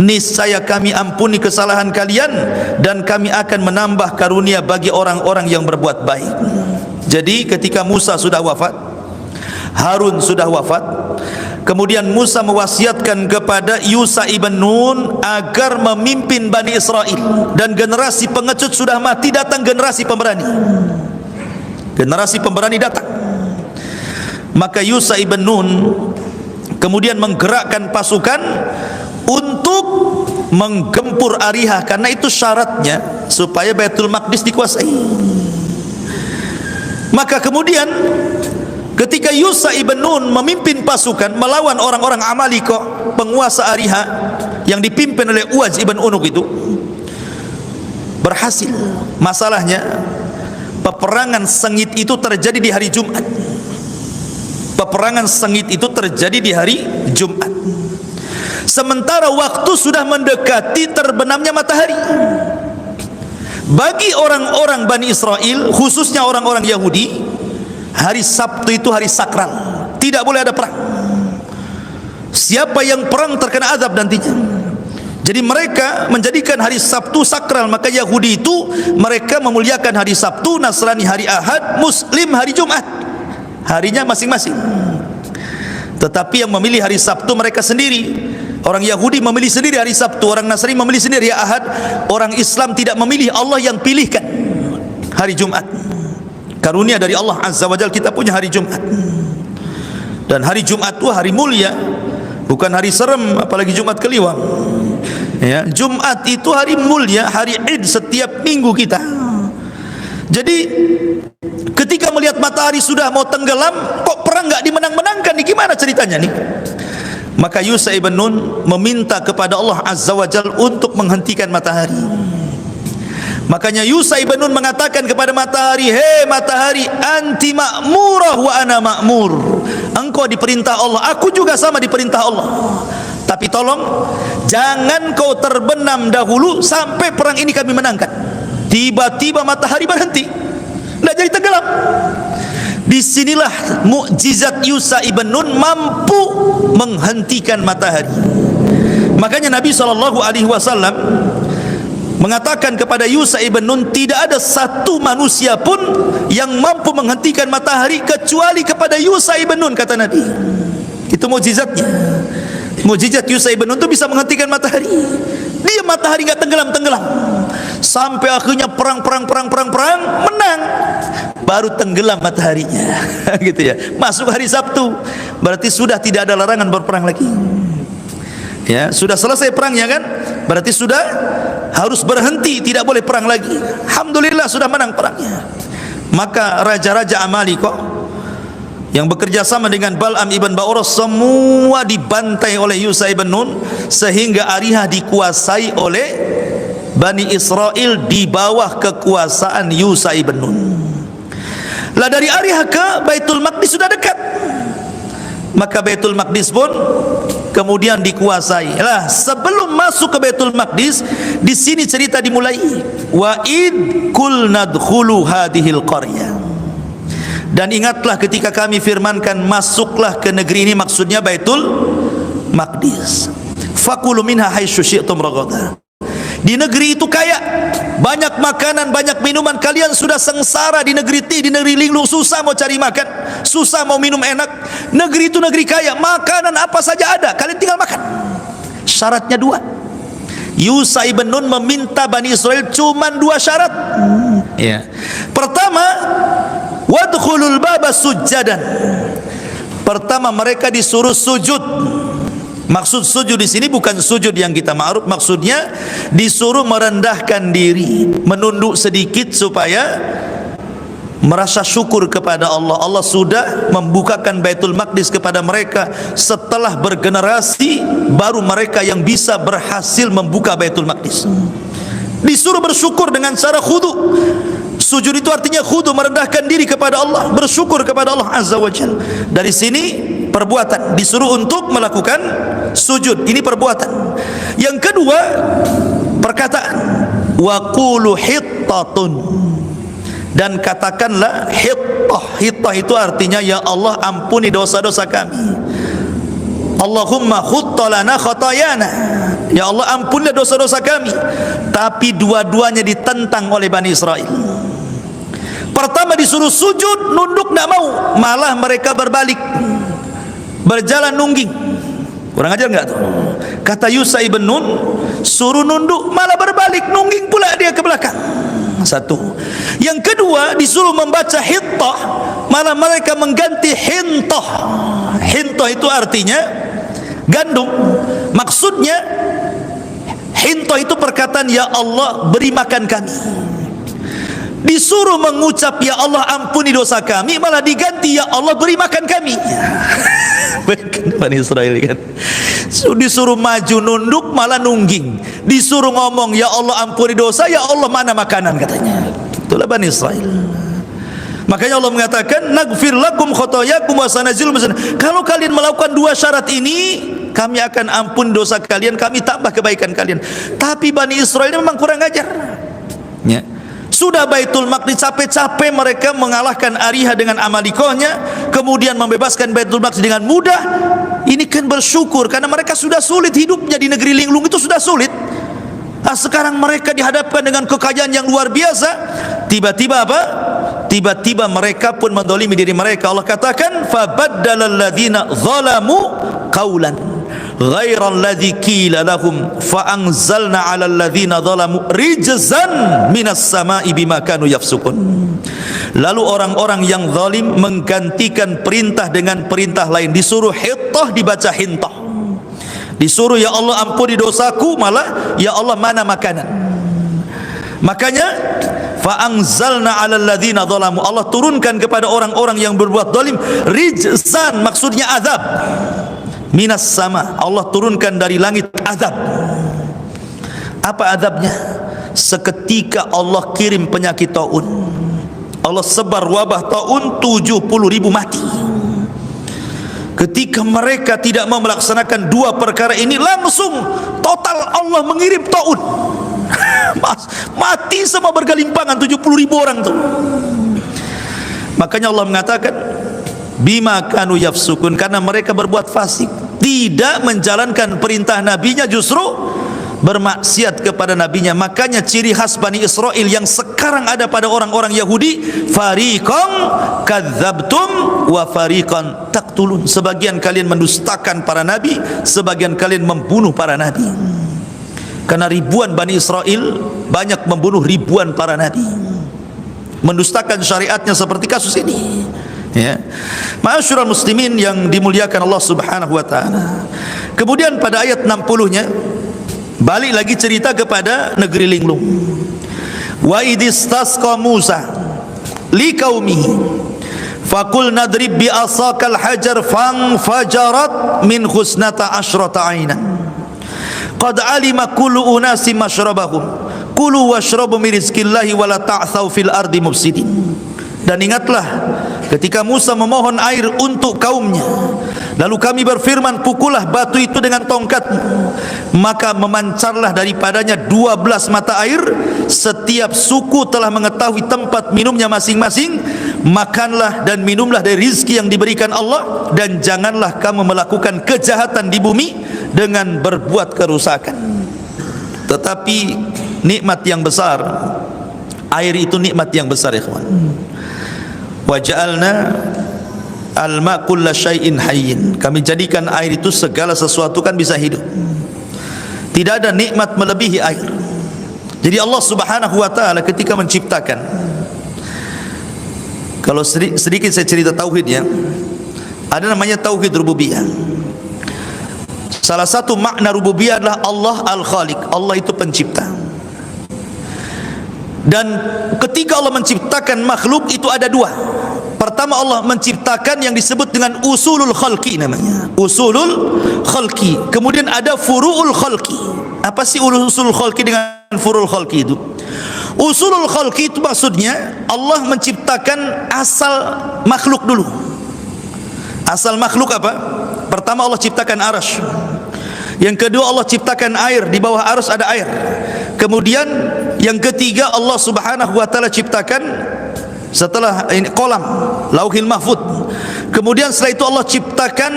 niscaya kami ampuni kesalahan kalian, dan kami akan menambah karunia bagi orang-orang yang berbuat baik. Jadi ketika Musa sudah wafat, Harun sudah wafat, kemudian Musa mewasiatkan kepada Yusha ibn Nun agar memimpin Bani Israel, dan generasi pengecut sudah mati, datang generasi pemberani. Generasi pemberani datang. Maka Yusha ibn Nun kemudian menggerakkan pasukan untuk menggempur Ariha, karena itu syaratnya supaya Baitul Maqdis dikuasai. Maka kemudian ketika Yusha ibn Nun memimpin pasukan melawan orang-orang Amalika, penguasa Ariha yang dipimpin oleh Uwais ibn Unuk, itu berhasil. Masalahnya peperangan sengit itu terjadi di hari Jumat. Peperangan sengit itu terjadi di hari Jumat, sementara waktu sudah mendekati terbenamnya matahari. Bagi orang-orang Bani Israel, khususnya orang-orang Yahudi, hari Sabtu itu hari sakral, tidak boleh ada perang. Siapa yang perang terkena azab nantinya. Jadi mereka menjadikan hari Sabtu sakral. Maka Yahudi itu mereka memuliakan hari Sabtu, Nasrani hari Ahad, Muslim hari Jumat, harinya masing-masing. Tetapi yang memilih hari Sabtu mereka sendiri. Orang Yahudi memilih sendiri hari Sabtu, orang Nasrani memilih sendiri hari Ahad, orang Islam tidak memilih, Allah yang pilihkan hari Jumat. Karunia dari Allah Azza wa Jalla kita punya hari Jumat. Dan hari Jumat itu hari mulia, bukan hari serem, apalagi Jumat Kliwon. Ya, Jumat itu hari mulia, hari Id setiap minggu kita. Jadi ketika melihat matahari sudah mau tenggelam, kok perang nggak dimenang-menangkan nih, gimana ceritanya nih? Maka Yusha ibn Nun meminta kepada Allah Azza wa Jalla untuk menghentikan matahari. Makanya Yusha ibn Nun mengatakan kepada matahari, "Hei matahari, anti ma'murah wa ana ma'mur." Engkau diperintah Allah, aku juga sama diperintah Allah. Tapi tolong jangan kau terbenam dahulu sampai perang ini kami menangkan. Tiba-tiba matahari berhenti, tidak jadi tenggelam. Disinilah mukjizat Yusha ibn Nun mampu menghentikan matahari. Makanya Nabi SAW mengatakan kepada Yusha ibn Nun, tidak ada satu manusia pun yang mampu menghentikan matahari kecuali kepada Yusha ibn Nun, kata Nabi. Itu mukjizatnya. Mukjizat Yusha ibn Nun itu bisa menghentikan matahari. Dia matahari nggak tenggelam sampai akhirnya perang menang, baru tenggelam mataharinya. Gitu ya. Masuk hari Sabtu, berarti sudah tidak ada larangan berperang lagi. Ya, sudah selesai perangnya kan? Berarti sudah harus berhenti, tidak boleh perang lagi. Alhamdulillah sudah menang perangnya. Maka raja-raja Amalika yang bekerja sama dengan Bal'am ibn Ba'urah semua dibantai oleh Yusha ibn Nun, sehingga Ariha dikuasai oleh Bani Israel di bawah kekuasaan Yusha ibn Nun. Lah dari Ariha ke Baitul Maqdis sudah dekat, maka Baitul Maqdis pun kemudian dikuasai. Lah sebelum masuk ke Baitul Maqdis, di sini cerita dimulai, wa id kul nadkhulu hadhil qaryah. Dan ingatlah ketika kami firmankan masuklah ke negeri ini, maksudnya Baitul Maqdis. Fakulu minha haitsu syi'tum raghadan. Di negeri itu kaya, banyak makanan, banyak minuman. Kalian sudah sengsara di negeri di negeri linglung, susah mau cari makan, susah mau minum enak. Negeri itu negeri kaya, makanan apa saja ada, kalian tinggal makan. Syaratnya dua. Yusha ibn Nun meminta Bani Israel cuma dua syarat. Ya. Pertama, wadkhulul baba sujjadan. Pertama, mereka disuruh sujud. Maksud sujud di sini bukan sujud yang kita ma'ruf, maksudnya disuruh merendahkan diri, menunduk sedikit supaya merasa syukur kepada Allah. Allah sudah membukakan Baitul Maqdis kepada mereka. Setelah bergenerasi, baru mereka yang bisa berhasil membuka Baitul Maqdis. Disuruh bersyukur dengan cara khudu. Sujud itu artinya khudu, merendahkan diri kepada Allah, bersyukur kepada Allah Azza wa Jalla. Dari sini perbuatan, disuruh untuk melakukan sujud, ini perbuatan. Yang kedua, perkataan, wa qulu hittatun, dan katakanlah hittah. Hittah itu artinya, ya Allah ampuni dosa-dosa kami. Allahumma khutta lana khatayana, ya Allah ampunilah dosa-dosa kami. Tapi dua-duanya ditentang oleh Bani Israel. Pertama disuruh sujud, nunduk tidak mau, malah mereka berbalik, berjalan nungging. Kurang ajar enggak tuh? Kata Yusha ibn Nun, suruh nunduk, malah berbalik, nungging pula dia ke belakang. Satu. Yang kedua, disuruh membaca hittah, malah mereka mengganti hintah. Hintah itu artinya gandum. Maksudnya hintah itu perkataan, ya Allah beri makan kami. Disuruh mengucap ya Allah ampuni dosa kami, malah diganti ya Allah beri makan kami. Bani Israel kan, disuruh maju nunduk malah nungging, disuruh ngomong ya Allah ampuni dosa, ya Allah mana makanan, katanya. Itulah Bani Israel. Makanya Allah mengatakan naghfir lakum khotoyakum wa sanazil. Kalau kalian melakukan dua syarat ini, kami akan ampun dosa kalian, kami tambah kebaikan kalian. Tapi Bani Israel ini memang kurang ajar ya. Sudah Baitul Maqdis, capek-capek mereka mengalahkan Ariha dengan Amalikohnya, kemudian membebaskan Baitul Maqdis dengan mudah. Ini kan bersyukur karena mereka sudah sulit hidupnya di negeri linglung, itu sudah sulit. Nah, sekarang mereka dihadapkan dengan kekayaan yang luar biasa. Tiba-tiba apa? Tiba-tiba mereka pun mendolimi diri mereka. Allah katakan fabaddalal ladzina zalamu qaulan, ghairal ladzi qila lahum fa anzalna 'alal ladzina zalamu rijzan minas sama'i bima kanu yafsukun. Lalu orang-orang yang zalim menggantikan perintah dengan perintah lain. Disuruh hittah dibaca hintah, disuruh ya Allah ampuni dosaku malah ya Allah mana makanan. Makanya fa anzalna 'alal ladzina zalamu, Allah turunkan kepada orang-orang yang berbuat zalim rijzan, maksudnya azab. Minas sama, Allah turunkan dari langit azab. Apa azabnya? Seketika Allah kirim penyakit taun. Allah sebar wabah taun, 70.000 mati. Ketika mereka tidak mau melaksanakan dua perkara ini, langsung total Allah mengirim taun. Mati semua bergelimpangan 70.000 orang tuh. Makanya Allah mengatakan bima kanu yafsukun, karena mereka berbuat fasik, tidak menjalankan perintah nabinya, justru bermaksiat kepada nabinya. Makanya ciri khas Bani Israel yang sekarang ada pada orang-orang Yahudi, fariqan kadzabtum wa fariqan taqtulun. Sebagian kalian mendustakan para nabi, sebagian kalian membunuh para nabi. Karena ribuan Bani Israel banyak membunuh ribuan para nabi, mendustakan syariatnya seperti kasus ini. Ya, ma'asyiral muslimin yang dimuliakan Allah Subhanahu wa taala. Kemudian pada ayat 60-nya balik lagi cerita kepada negeri linglung. Wa idistasqa Musa liqaumihi faqul nadrib bi asaqal hajar fanfajarat min husnata asyrata ainan qad alima kullu unasim masyrabahum kulu washrabu min rizqillahi wa la ta'thaw fil ardi mufsidin. Dan ingatlah ketika Musa memohon air untuk kaumnya, lalu kami berfirman, pukullah batu itu dengan tongkatmu, maka memancarlah daripadanya 12 mata air. Setiap suku telah mengetahui tempat minumnya masing-masing. Makanlah dan minumlah dari rizki yang diberikan Allah, dan janganlah kamu melakukan kejahatan di bumi dengan berbuat kerusakan. Tetapi nikmat yang besar, air itu nikmat yang besar, ikhwan. Wa ja'alna al-ma' kulla syai'in hayyin, kami jadikan air itu segala sesuatu kan bisa hidup. Tidak ada nikmat melebihi air. Jadi Allah Subhanahu wa taala ketika menciptakan, kalau sedikit saya cerita tauhid ya, ada namanya tauhid rububiyah. Salah satu makna rububiyah adalah Allah al-Khaliq, Allah itu pencipta. Dan ketika Allah menciptakan makhluk itu ada dua. Pertama, Allah menciptakan yang disebut dengan usulul khalqi namanya, usulul khalqi. Kemudian ada furu'ul khalqi. Apa sih usulul khalqi dengan furu'ul khalqi itu? Usulul khalqi itu maksudnya Allah menciptakan asal makhluk dulu. Asal makhluk apa? Pertama Allah ciptakan arasy. Yang kedua Allah ciptakan air, di bawah arasy ada air. Kemudian yang ketiga Allah Subhanahu wa taala ciptakan setelah ini kolam, lauhil mahfud. Kemudian setelah itu Allah ciptakan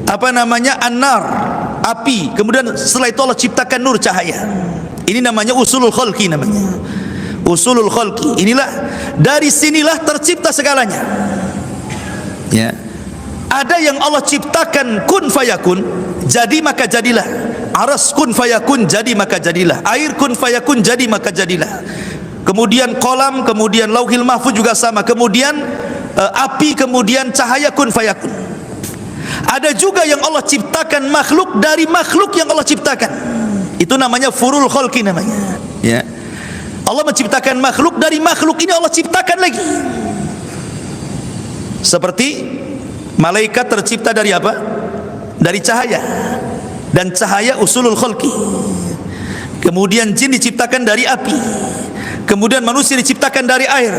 apa namanya, an-nar, api. Kemudian setelah itu Allah ciptakan nur, cahaya. Ini namanya usulul khalqi namanya. Usulul khalqi. Inilah, dari sinilah tercipta segalanya. Ya. Ada yang Allah ciptakan kun fayakun, jadi maka jadilah. Aras kun fayakun, jadi maka jadilah. Air kun fayakun, jadi maka jadilah. Kemudian kolam, kemudian lauhil mahfuz juga sama. Kemudian api, kemudian cahaya kun fayakun. Ada juga yang Allah ciptakan makhluk dari makhluk yang Allah ciptakan. Itu namanya furul khalqi namanya. Ya. Allah menciptakan makhluk dari makhluk ini Allah ciptakan lagi. Seperti malaikat tercipta dari apa? Dari cahaya. Dan cahaya usulul khalqi. Kemudian jin diciptakan dari api. Kemudian manusia diciptakan dari air.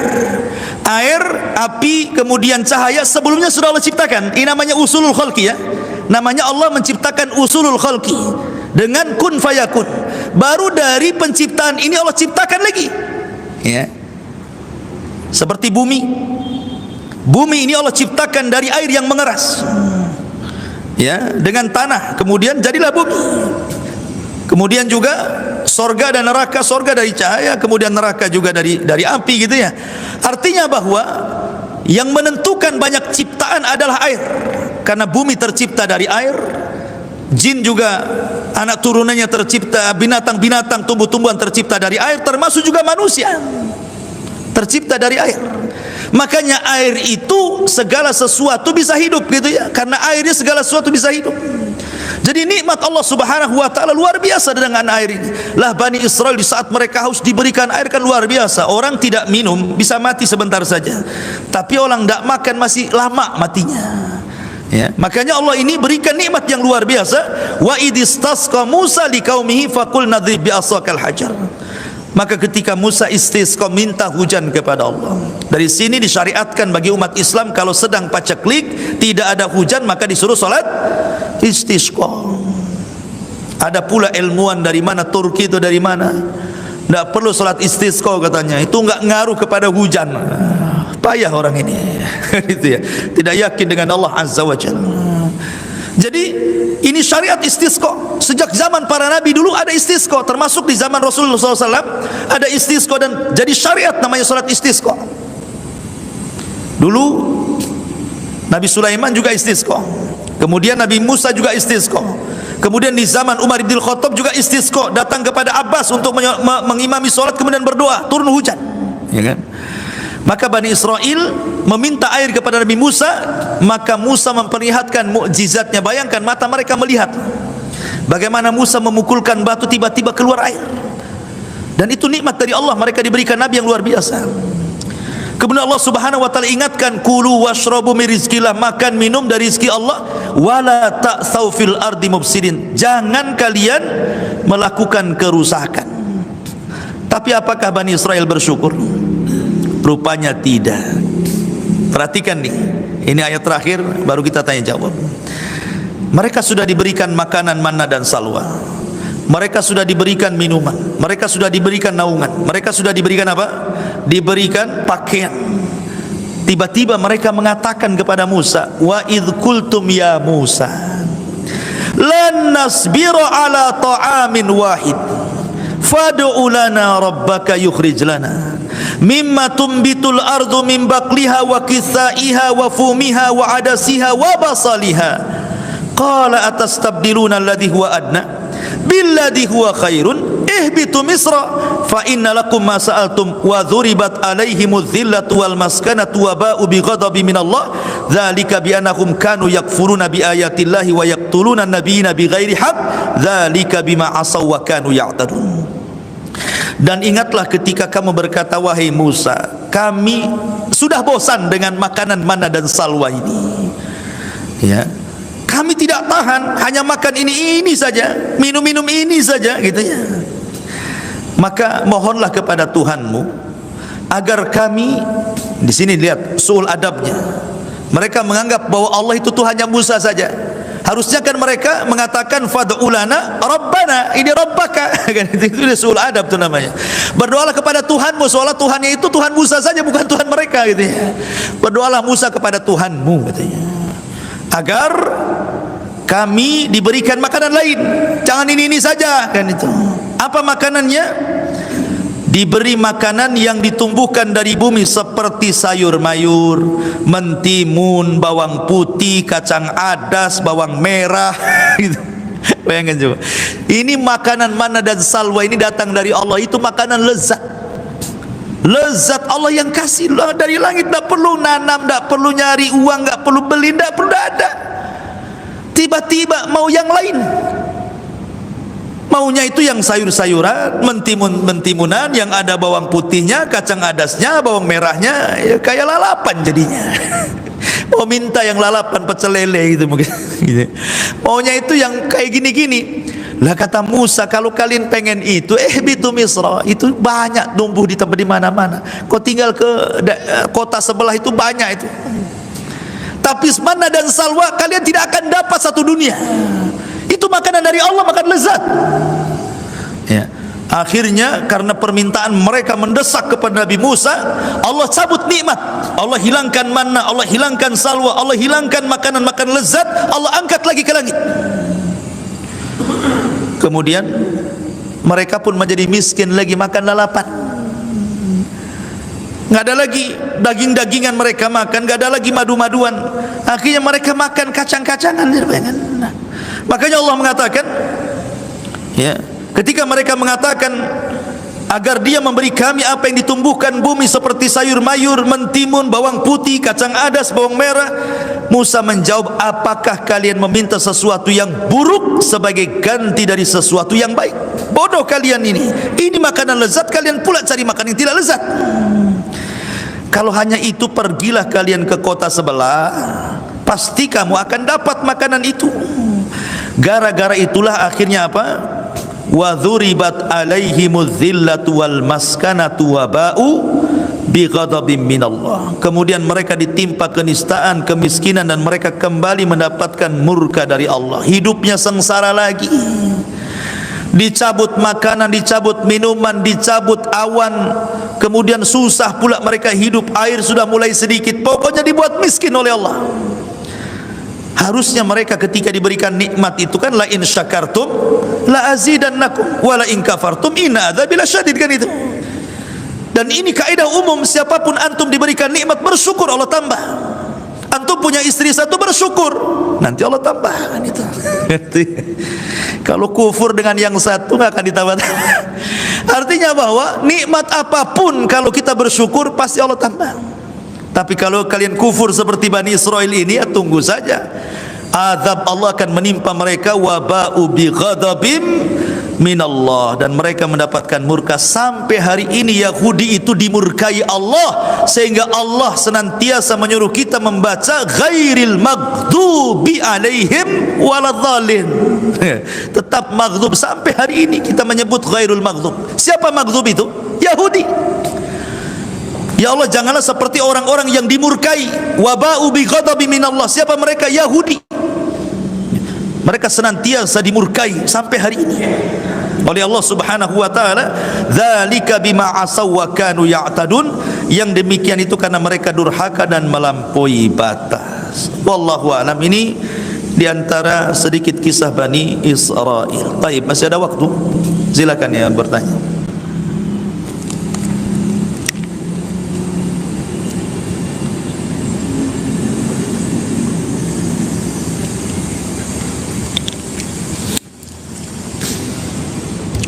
Air, api, kemudian cahaya sebelumnya sudah Allah ciptakan. Ini namanya usulul khalqi ya. Namanya Allah menciptakan usulul khalqi dengan kun fayakun. Baru dari penciptaan ini Allah ciptakan lagi. Ya. Seperti bumi. Bumi ini Allah ciptakan dari air yang mengeras. Ya, dengan tanah, kemudian jadilah bumi. Kemudian juga sorga dan neraka, sorga dari cahaya, kemudian neraka juga dari api gitu ya. Artinya bahwa yang menentukan banyak ciptaan adalah air. Karena bumi tercipta dari air, Jin juga anak turunannya tercipta, binatang-binatang, tumbuh-tumbuhan tercipta dari air, termasuk juga manusia tercipta dari air. Makanya air itu segala sesuatu bisa hidup gitu ya, karena airnya segala sesuatu bisa hidup. Jadi nikmat Allah Subhanahu wa taala luar biasa dengan air ini. Lah Bani Israel di saat mereka haus diberikan air kan luar biasa. Orang tidak minum bisa mati sebentar saja, tapi orang tidak makan masih lama matinya. Ya, makanya Allah ini berikan nikmat yang luar biasa. Wa idistasqa Musa liqaumihi faqul nadrib bi'asakal hajar. Maka ketika Musa istisqa, minta hujan kepada Allah. Dari sini disyariatkan bagi umat Islam kalau sedang paceklik tidak ada hujan maka disuruh salat istisqa. Ada pula ilmuwan dari mana, Turki itu dari mana, tidak perlu salat istisqa katanya, itu enggak ngaruh kepada hujan. Payah orang ini gitu ya, tidak yakin dengan Allah Azza wa Jalla. Jadi ini syariat istisqa. Sejak zaman para nabi dulu ada istisqa, termasuk di zaman Rasulullah SAW ada istisqa, dan jadi syariat namanya salat istisqa. Dulu Nabi Sulaiman juga istisqa, kemudian Nabi Musa juga istisqa, kemudian di zaman Umar bin Khattab juga istisqa, datang kepada Abbas untuk mengimami salat kemudian berdoa turun hujan, ya kan? Maka Bani Israel meminta air kepada Nabi Musa, maka Musa memperlihatkan mukjizatnya. Bayangkan mata mereka melihat bagaimana Musa memukulkan batu tiba-tiba keluar air, dan itu nikmat dari Allah, mereka diberikan nabi yang luar biasa. Kemudian Allah Subhanahu wa taala ingatkan, kulu washrabu min rizqillah, makan minum dari rezeki Allah, wala ta'tsaw fil ardi mufsidin, jangan kalian melakukan kerusakan. Tapi apakah Bani Israel bersyukur? Rupanya tidak. Perhatikan nih, ini ayat terakhir baru kita tanya jawab. Mereka sudah diberikan makanan manna dan salwa, mereka sudah diberikan minuman, mereka sudah diberikan naungan, mereka sudah diberikan apa? Diberikan pakaian. Tiba-tiba mereka mengatakan kepada Musa, wa idh qultum ya Musa lan nasbiru ala ta'amin wahid fad'u lana rabbaka yukhrij lana mimma tumbitul ardu min baqliha wa kithaiha wa fumiha wa adasiha wa basaliha qala atastabdiluna alladhi huwa adna billadhi huwa khairun ihbitu misra fa inna lakum ma sa'altum wa dhuribat alaihimudz dhillatu wal maskanatu wa ba'u bi ghadabi min Allah dzalika bi annahum kanu yakfuruna bi ayatillahi wa yaqtuluna an-nabiyina bighairi haqq dzalika bima asaw wa kanu ya'tadun. Dan ingatlah ketika kamu berkata, wahai Musa, kami sudah bosan dengan makanan manna dan salwa ini, ya, kami tidak tahan hanya makan ini saja, minum ini saja gitu ya. Maka mohonlah kepada Tuhanmu agar kami, di sini lihat suul adabnya, mereka menganggap bahwa Allah itu Tuhannya Musa saja. Harusnya kan mereka mengatakan fad'u lana rabbana, ini rabbaka kan, itu suul adab itu namanya. Berdoalah kepada Tuhanmu, seolah Tuhannya itu Tuhan Musa saja, bukan Tuhan mereka gitu ya. Berdoalah Musa kepada Tuhanmu katanya, agar kami diberikan makanan lain, jangan ini saja kan. Itu apa makanannya? Diberi makanan yang ditumbuhkan dari bumi seperti sayur mayur, mentimun, bawang putih, kacang adas, bawang merah gitu. Bayangkan coba, ini makanan manna dan salwa ini datang dari Allah, itu makanan lezat. Lezat Allah yang kasih dari langit, tidak perlu nanam, tidak perlu nyari uang, tidak perlu beli, tidak perlu ada. Tiba-tiba mau yang lain, maunya itu yang sayur-sayuran, mentimunan yang ada bawang putihnya, kacang adasnya, bawang merahnya, ya kayak lalapan jadinya. Mau minta yang lalapan pecel lele gitu mungkin. Maunya itu yang kayak gini-gini. Lah kata Musa, kalau kalian pengen itu, bitu Misra, itu banyak tumbuh di tempat di mana-mana. Kau tinggal ke kota sebelah itu banyak itu. Tapi manna dan salwa kalian tidak akan dapat satu dunia. Itu makanan dari Allah, makan lezat. Ya. Akhirnya karena permintaan mereka mendesak kepada Nabi Musa, Allah cabut nikmat, Allah hilangkan manna, Allah hilangkan salwa, Allah hilangkan makanan-makanan lezat, Allah angkat lagi ke langit. Kemudian mereka pun menjadi miskin lagi, makan lalapan. Nggak ada lagi daging-dagingan mereka makan, nggak ada lagi madu-maduan. Akhirnya mereka makan kacang-kacangan. Makanya Allah mengatakan, ya, ketika mereka mengatakan agar dia memberi kami apa yang ditumbuhkan bumi seperti sayur mayur, mentimun, bawang putih, kacang adas, bawang merah, Musa menjawab, apakah kalian meminta sesuatu yang buruk sebagai ganti dari sesuatu yang baik? Bodoh kalian ini makanan lezat, kalian pula cari makanan yang tidak lezat. Kalau hanya itu, pergilah kalian ke kota sebelah, pasti kamu akan dapat makanan itu. Gara-gara itulah akhirnya apa? Wa dzuribat alaihimudz zillatu wal maskanatu wa ba'u bighadabim minallah. Kemudian mereka ditimpa kenistaan, kemiskinan, dan mereka kembali mendapatkan murka dari Allah. Hidupnya sengsara lagi. Dicabut makanan, dicabut minuman, dicabut awan, kemudian susah pula mereka hidup, air sudah mulai sedikit, pokoknya dibuat miskin oleh Allah. Harusnya mereka ketika diberikan nikmat itu kan, la in syakartum la azidannakum wa la in kafartum inna adzabi lasyadid, kan itu. Dan ini kaidah umum, siapapun antum diberikan nikmat, bersyukur, Allah tambah. Antum punya istri satu, bersyukur, nanti Allah tambah, kan itu. Kalau kufur dengan yang satu nggak akan ditambah. Artinya bahwa nikmat apapun kalau kita bersyukur pasti Allah tambah. Tapi kalau kalian kufur seperti Bani Israel ini, ya tunggu saja, azab Allah akan menimpa mereka, waba'u bi ghadabim minallah, dan mereka mendapatkan murka. Sampai hari ini Yahudi itu dimurkai Allah, sehingga Allah senantiasa menyuruh kita membaca ghairil maghdubi alaihim waladhdallin. Tetap maghdub sampai hari ini kita menyebut ghairul maghdub. Siapa maghdub itu? Yahudi. Ya Allah, janganlah seperti orang-orang yang dimurkai. Waba'u bi ghadabi minallah. Siapa mereka? Yahudi. Mereka senantiasa dimurkai sampai hari ini oleh Allah Subhanahu wa taala. Dzalika bima asaw wa kanu ya'tadun. Yang demikian itu karena mereka durhaka dan melampaui batas. Wallahu a'lam. Ini di antara sedikit kisah Bani Israel. Baik, masih ada waktu. Silakan ya bertanya.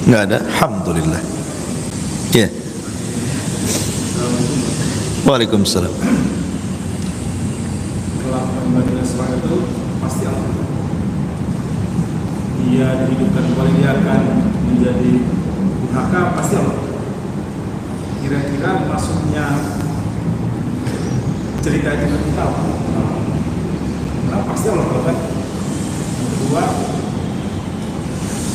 Enggak ada? Alhamdulillah. Ya. Waalaikumsalam. Kelakuan Bani Israil itu pasti Allah. Dia dihidupkan kembali, dia akan menjadi durhaka, pasti Allah. Kira-kira maksudnya cerita itu kita tahu. Nah, pasti Allah kan. Yang kedua,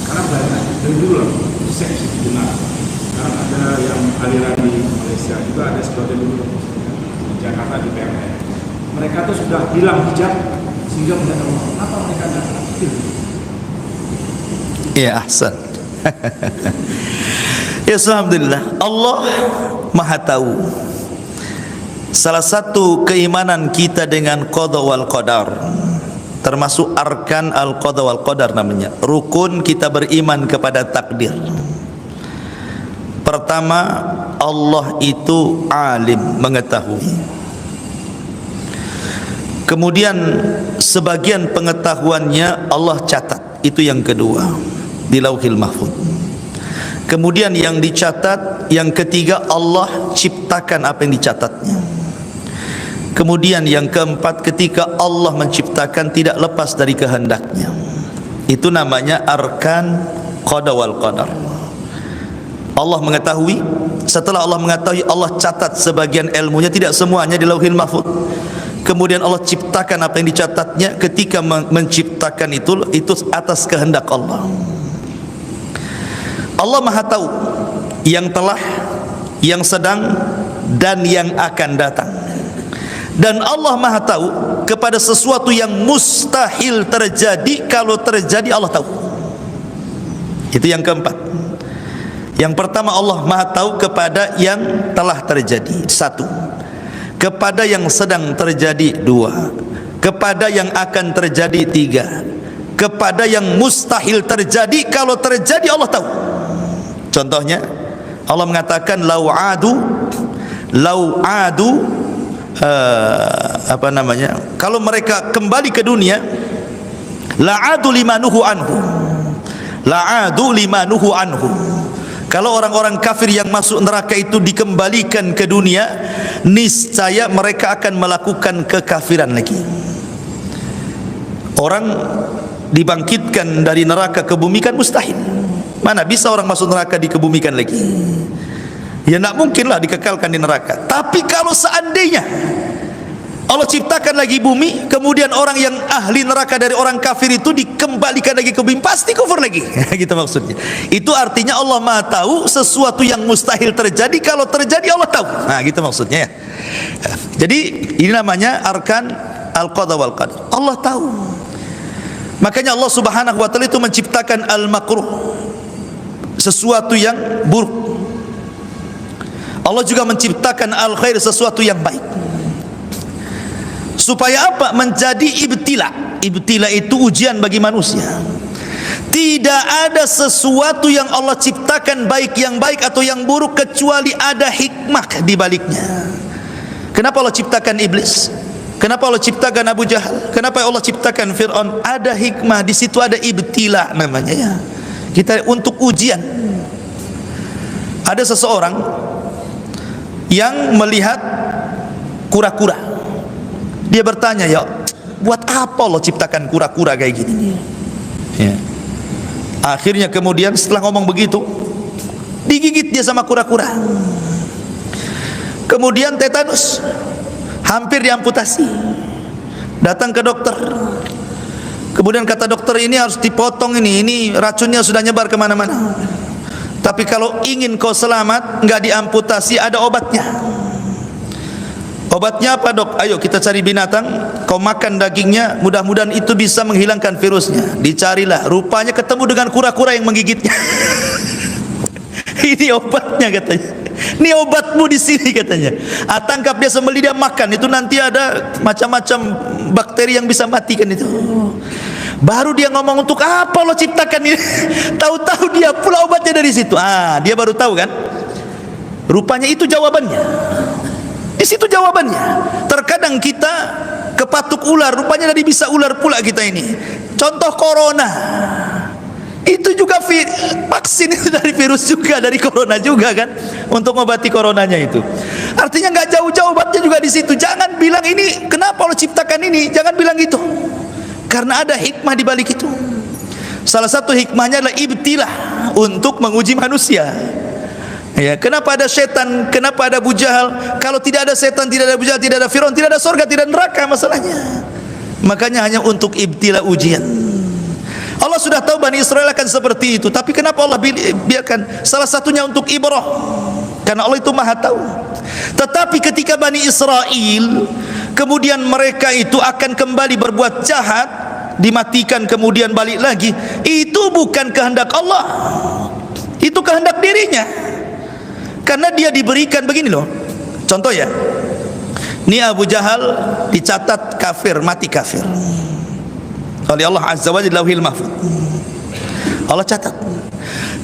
karena banyak dari dulu lah seks benar. Karena ada yang aliran di Malaysia juga, ada sebagian dulu di Jakarta di PMN. Mereka tuh sudah bilang hijab sehingga mereka apa mereka tidak aktif. Ya, ahsan. Ya, alhamdulillah, Allah Maha tahu. Salah satu keimanan kita dengan qada wal qadar, termasuk arkan al-qada wal qadar namanya, rukun kita beriman kepada takdir. Pertama, Allah itu alim, mengetahui. Kemudian sebagian pengetahuannya Allah catat, itu yang kedua, di Lauhil Mahfuz. Kemudian yang dicatat, yang ketiga, Allah ciptakan apa yang dicatatnya. Kemudian yang keempat, ketika Allah menciptakan tidak lepas dari kehendaknya. Itu namanya arkan qada wal qadar. Allah mengetahui, setelah Allah mengetahui, Allah catat sebagian ilmunya, tidak semuanya di Lauhil Mahfuz. Kemudian Allah ciptakan apa yang dicatatnya. Ketika menciptakan itu atas kehendak Allah. Allah Maha tahu yang telah, yang sedang, dan yang akan datang. Dan Allah Maha tahu kepada sesuatu yang mustahil terjadi. Kalau terjadi Allah tahu. Itu yang keempat. Yang pertama, Allah Maha tahu kepada yang telah terjadi, satu. Kepada yang sedang terjadi, dua. Kepada yang akan terjadi, tiga. Kepada yang mustahil terjadi, kalau terjadi Allah tahu. Contohnya, Allah mengatakan lau adu apa namanya, kalau mereka kembali ke dunia, La'adu limanuhu anhu. La'adu limanuhu anhu. Kalau orang-orang kafir yang masuk neraka itu dikembalikan ke dunia, niscaya mereka akan melakukan kekafiran lagi. Orang dibangkitkan dari neraka ke bumi kan mustahil. Mana bisa orang masuk neraka dikebumikan lagi? Ya tidak mungkinlah dikekalkan di neraka. Tapi kalau seandainya Allah ciptakan lagi bumi, kemudian orang yang ahli neraka dari orang kafir itu dikembalikan lagi ke bumi, pasti kufur lagi. Gitu maksudnya. Itu artinya Allah Maha tahu sesuatu yang mustahil terjadi, kalau terjadi Allah tahu. Nah, gitu maksudnya ya. Jadi ini namanya arkan al-qada wal qadar. Allah tahu. Makanya Allah Subhanahu wa taala itu menciptakan al-makruh, sesuatu yang buruk. Allah juga menciptakan al-khair, sesuatu yang baik. Supaya apa? Menjadi ibtila. Ibtila itu ujian bagi manusia. Tidak ada sesuatu yang Allah ciptakan baik yang baik atau yang buruk kecuali ada hikmah di baliknya. Kenapa Allah ciptakan iblis? Kenapa Allah ciptakan Abu Jahal? Kenapa Allah ciptakan Fir'aun? Ada hikmah di situ, ada ibtila namanya ya. Kita untuk ujian. Ada seseorang yang melihat kura-kura. Dia bertanya, ya buat apa Allah ciptakan kura-kura kayak gini? Ya. Akhirnya kemudian setelah ngomong begitu, digigit dia sama kura-kura. Kemudian tetanus, hampir diamputasi. Datang ke dokter. Kemudian kata dokter, ini harus dipotong, ini racunnya sudah nyebar kemana-mana. Tapi kalau ingin kau selamat, nggak diamputasi, ada obatnya. Obatnya apa dok? Ayo kita cari binatang, kau makan dagingnya, mudah-mudahan itu bisa menghilangkan virusnya. Dicarilah, rupanya ketemu dengan kura-kura yang menggigitnya. Ini obatnya katanya. Ini obatmu di sini katanya. Tangkap dia, sembelih dia, makan. Itu nanti ada macam-macam bakteri yang bisa matikan itu. Baru dia ngomong, untuk apa lo ciptakan ini? Tahu-tahu dia pula obatnya dari situ. Dia baru tahu kan? Rupanya itu jawabannya. Di situ jawabannya. Terkadang kita kepatuk ular, rupanya tadi bisa ular pula kita ini. Contoh corona. Itu juga vaksin itu dari virus juga, dari corona juga kan, untuk mengobati coronanya itu. Artinya nggak jauh-jauh obatnya juga di situ. Jangan bilang ini kenapa Allah ciptakan ini, jangan bilang gitu. Karena ada hikmah di balik itu. Salah satu hikmahnya adalah ibtilah, untuk menguji manusia. Ya, kenapa ada setan? Kenapa ada Abu Jahal? Kalau tidak ada setan, tidak ada Abu Jahal, tidak ada Fir'aun, tidak ada surga, tidak ada neraka masalahnya. Makanya hanya untuk ibtila, ujian. Allah sudah tahu Bani Israel akan seperti itu, tapi kenapa Allah biarkan? Salah satunya untuk ibrah, karena Allah itu maha tahu. Tetapi ketika Bani Israel kemudian mereka itu akan kembali berbuat jahat, dimatikan kemudian balik lagi, itu bukan kehendak Allah, itu kehendak dirinya. Karena dia diberikan begini loh. Contoh ya, ini Abu Jahal dicatat kafir, mati kafir oleh Allah Azza wa Jalla, Lauhil Mahfuz. Allah catat.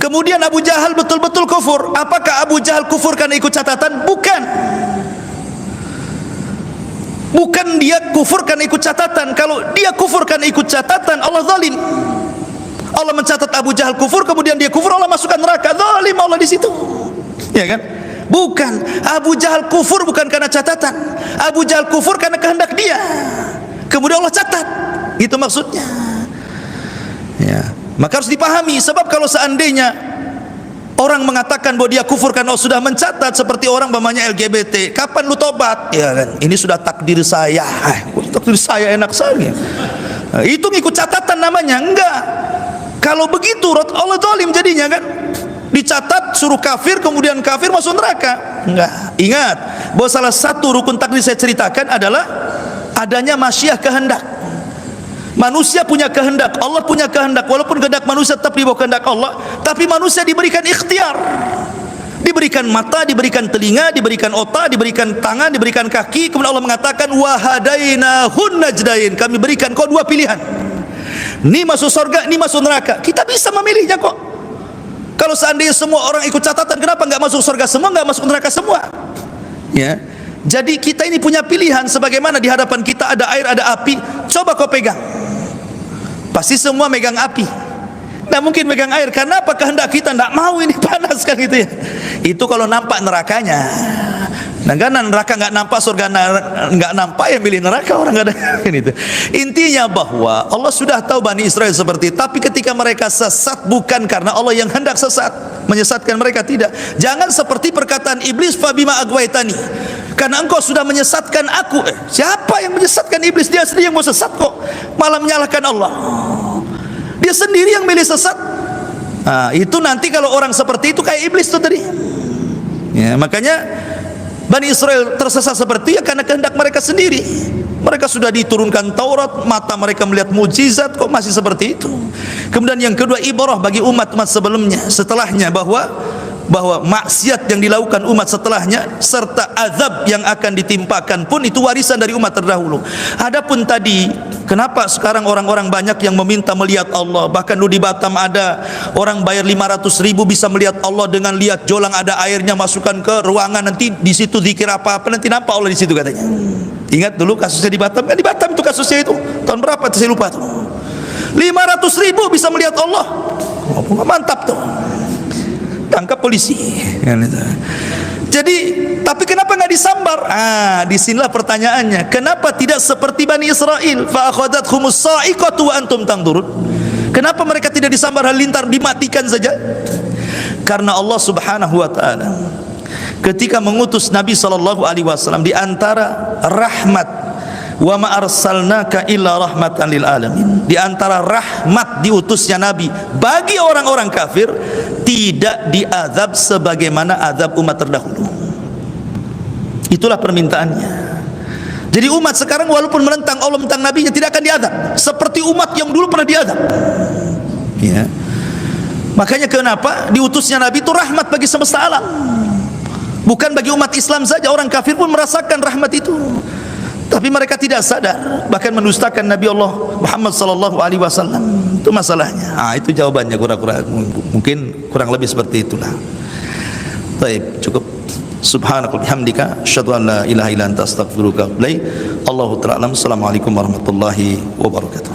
Kemudian Abu Jahal betul-betul kufur. Apakah Abu Jahal kufur karena ikut catatan? Bukan. Bukan dia kufur karena ikut catatan. Kalau dia kufur karena ikut catatan, Allah zalim. Allah mencatat Abu Jahal kufur, kemudian dia kufur, Allah masukkan neraka. Zalim Allah di situ. Ya kan? Bukan. Abu Jahal kufur bukan karena catatan. Abu Jahal kufur karena kehendak dia. Kemudian Allah catat. Itu maksudnya. Ya. Maka harus dipahami. Sebab kalau seandainya orang mengatakan bahwa dia kufur karena Allah sudah mencatat, seperti orang namanya LGBT, kapan lu tobat? Ya kan? Ini sudah takdir saya. Takdir saya enak saja. Nah, itu ngikut catatan namanya. Enggak. Kalau begitu Allah zalim jadinya kan. Dicatat suruh kafir, kemudian kafir masuk neraka. Enggak. Ingat bahwa salah satu rukun takdir saya ceritakan adalah adanya masyiah, kehendak. Manusia punya kehendak, Allah punya kehendak. Walaupun kehendak manusia tetap di bawah kehendak Allah, tapi manusia diberikan ikhtiar. Diberikan mata, diberikan telinga, diberikan otak, diberikan tangan, diberikan kaki. Kemudian Allah mengatakan wa hadainahun najdain. Kami berikan kau dua pilihan. Ini masuk surga, ini masuk neraka. Kita bisa memilihnya kok. Kalau seandainya semua orang ikut catatan, kenapa nggak masuk surga semua, nggak masuk neraka semua? Ya. Jadi kita ini punya pilihan. Sebagaimana di hadapan kita ada air, ada api. Coba kau pegang. Pasti semua megang api. Tidak mungkin megang air. Karena apa? Kehendak kita tidak mau ini panas kan gitu ya. Itu kalau nampak nerakanya. Nah karena neraka nggak nampak, surga nggak nampak, yang milih neraka orang nggak ada kan itu. Intinya bahwa Allah sudah tahu Bani Israel seperti itu. Tapi ketika mereka sesat bukan karena Allah yang hendak sesat, menyesatkan mereka, tidak. Jangan seperti perkataan iblis, fabima agwaitani, karena engkau sudah menyesatkan aku. Siapa yang menyesatkan iblis? Dia sendiri yang mau sesat kok, malah menyalahkan Allah. Dia sendiri yang milih sesat. Nah, itu nanti kalau orang seperti itu kayak iblis itu tadi. Ya, makanya Bani Israel tersesat seperti itu karena kehendak mereka sendiri. Mereka sudah diturunkan Taurat, mata mereka melihat mukjizat, kok masih seperti itu. Kemudian yang kedua, ibrah bagi umat-umat sebelumnya, setelahnya, bahwa maksiat yang dilakukan umat setelahnya serta azab yang akan ditimpakan pun itu warisan dari umat terdahulu. Adapun tadi, kenapa sekarang orang-orang banyak yang meminta melihat Allah? Bahkan di Batam ada orang bayar 500.000 bisa melihat Allah dengan lihat jolang ada airnya, masukkan ke ruangan, nanti di situ zikir apa-apa, nanti nampak Allah di situ katanya. Ingat dulu kasusnya di Batam, kan di Batam itu kasusnya itu tahun berapa saya lupa tuh. 500.000 bisa melihat Allah. Oh, mantap tuh. Tangkap polisi. Jadi, tapi kenapa nggak disambar? Disinilah pertanyaannya. Kenapa tidak seperti Bani Israel? Fa akhadhathumus sa'iqatu wa antum tanzurun. Kenapa mereka tidak disambar halilintar, dimatikan saja? Karena Allah Subhanahu wa taala ketika mengutus Nabi sallallahu alaihi wasallam, di antara rahmat, wa ma arsalnaka illa rahmatan lil alamin, di antara rahmat diutusnya Nabi bagi orang-orang kafir, tidak diazab sebagaimana azab umat terdahulu. Itulah permintaannya. Jadi umat sekarang walaupun menentang Allah, menentang Nabinya, tidak akan diazab seperti umat yang dulu pernah diazab. Ya. Makanya kenapa diutusnya Nabi itu rahmat bagi semesta alam, bukan bagi umat Islam saja. Orang kafir pun merasakan rahmat itu, tapi mereka tidak sadar, bahkan mendustakan Nabi Allah Muhammad sallallahu alaihi wasallam. Itu masalahnya. Itu jawabannya, mungkin kurang lebih seperti itulah. Baik, cukup. Subhanakallahumma bihamdika asyhadu an la ilaha illa anta astaghfiruka wa atubu ilaik. Allahu ta'ala alam. Assalamualaikum warahmatullahi wabarakatuh.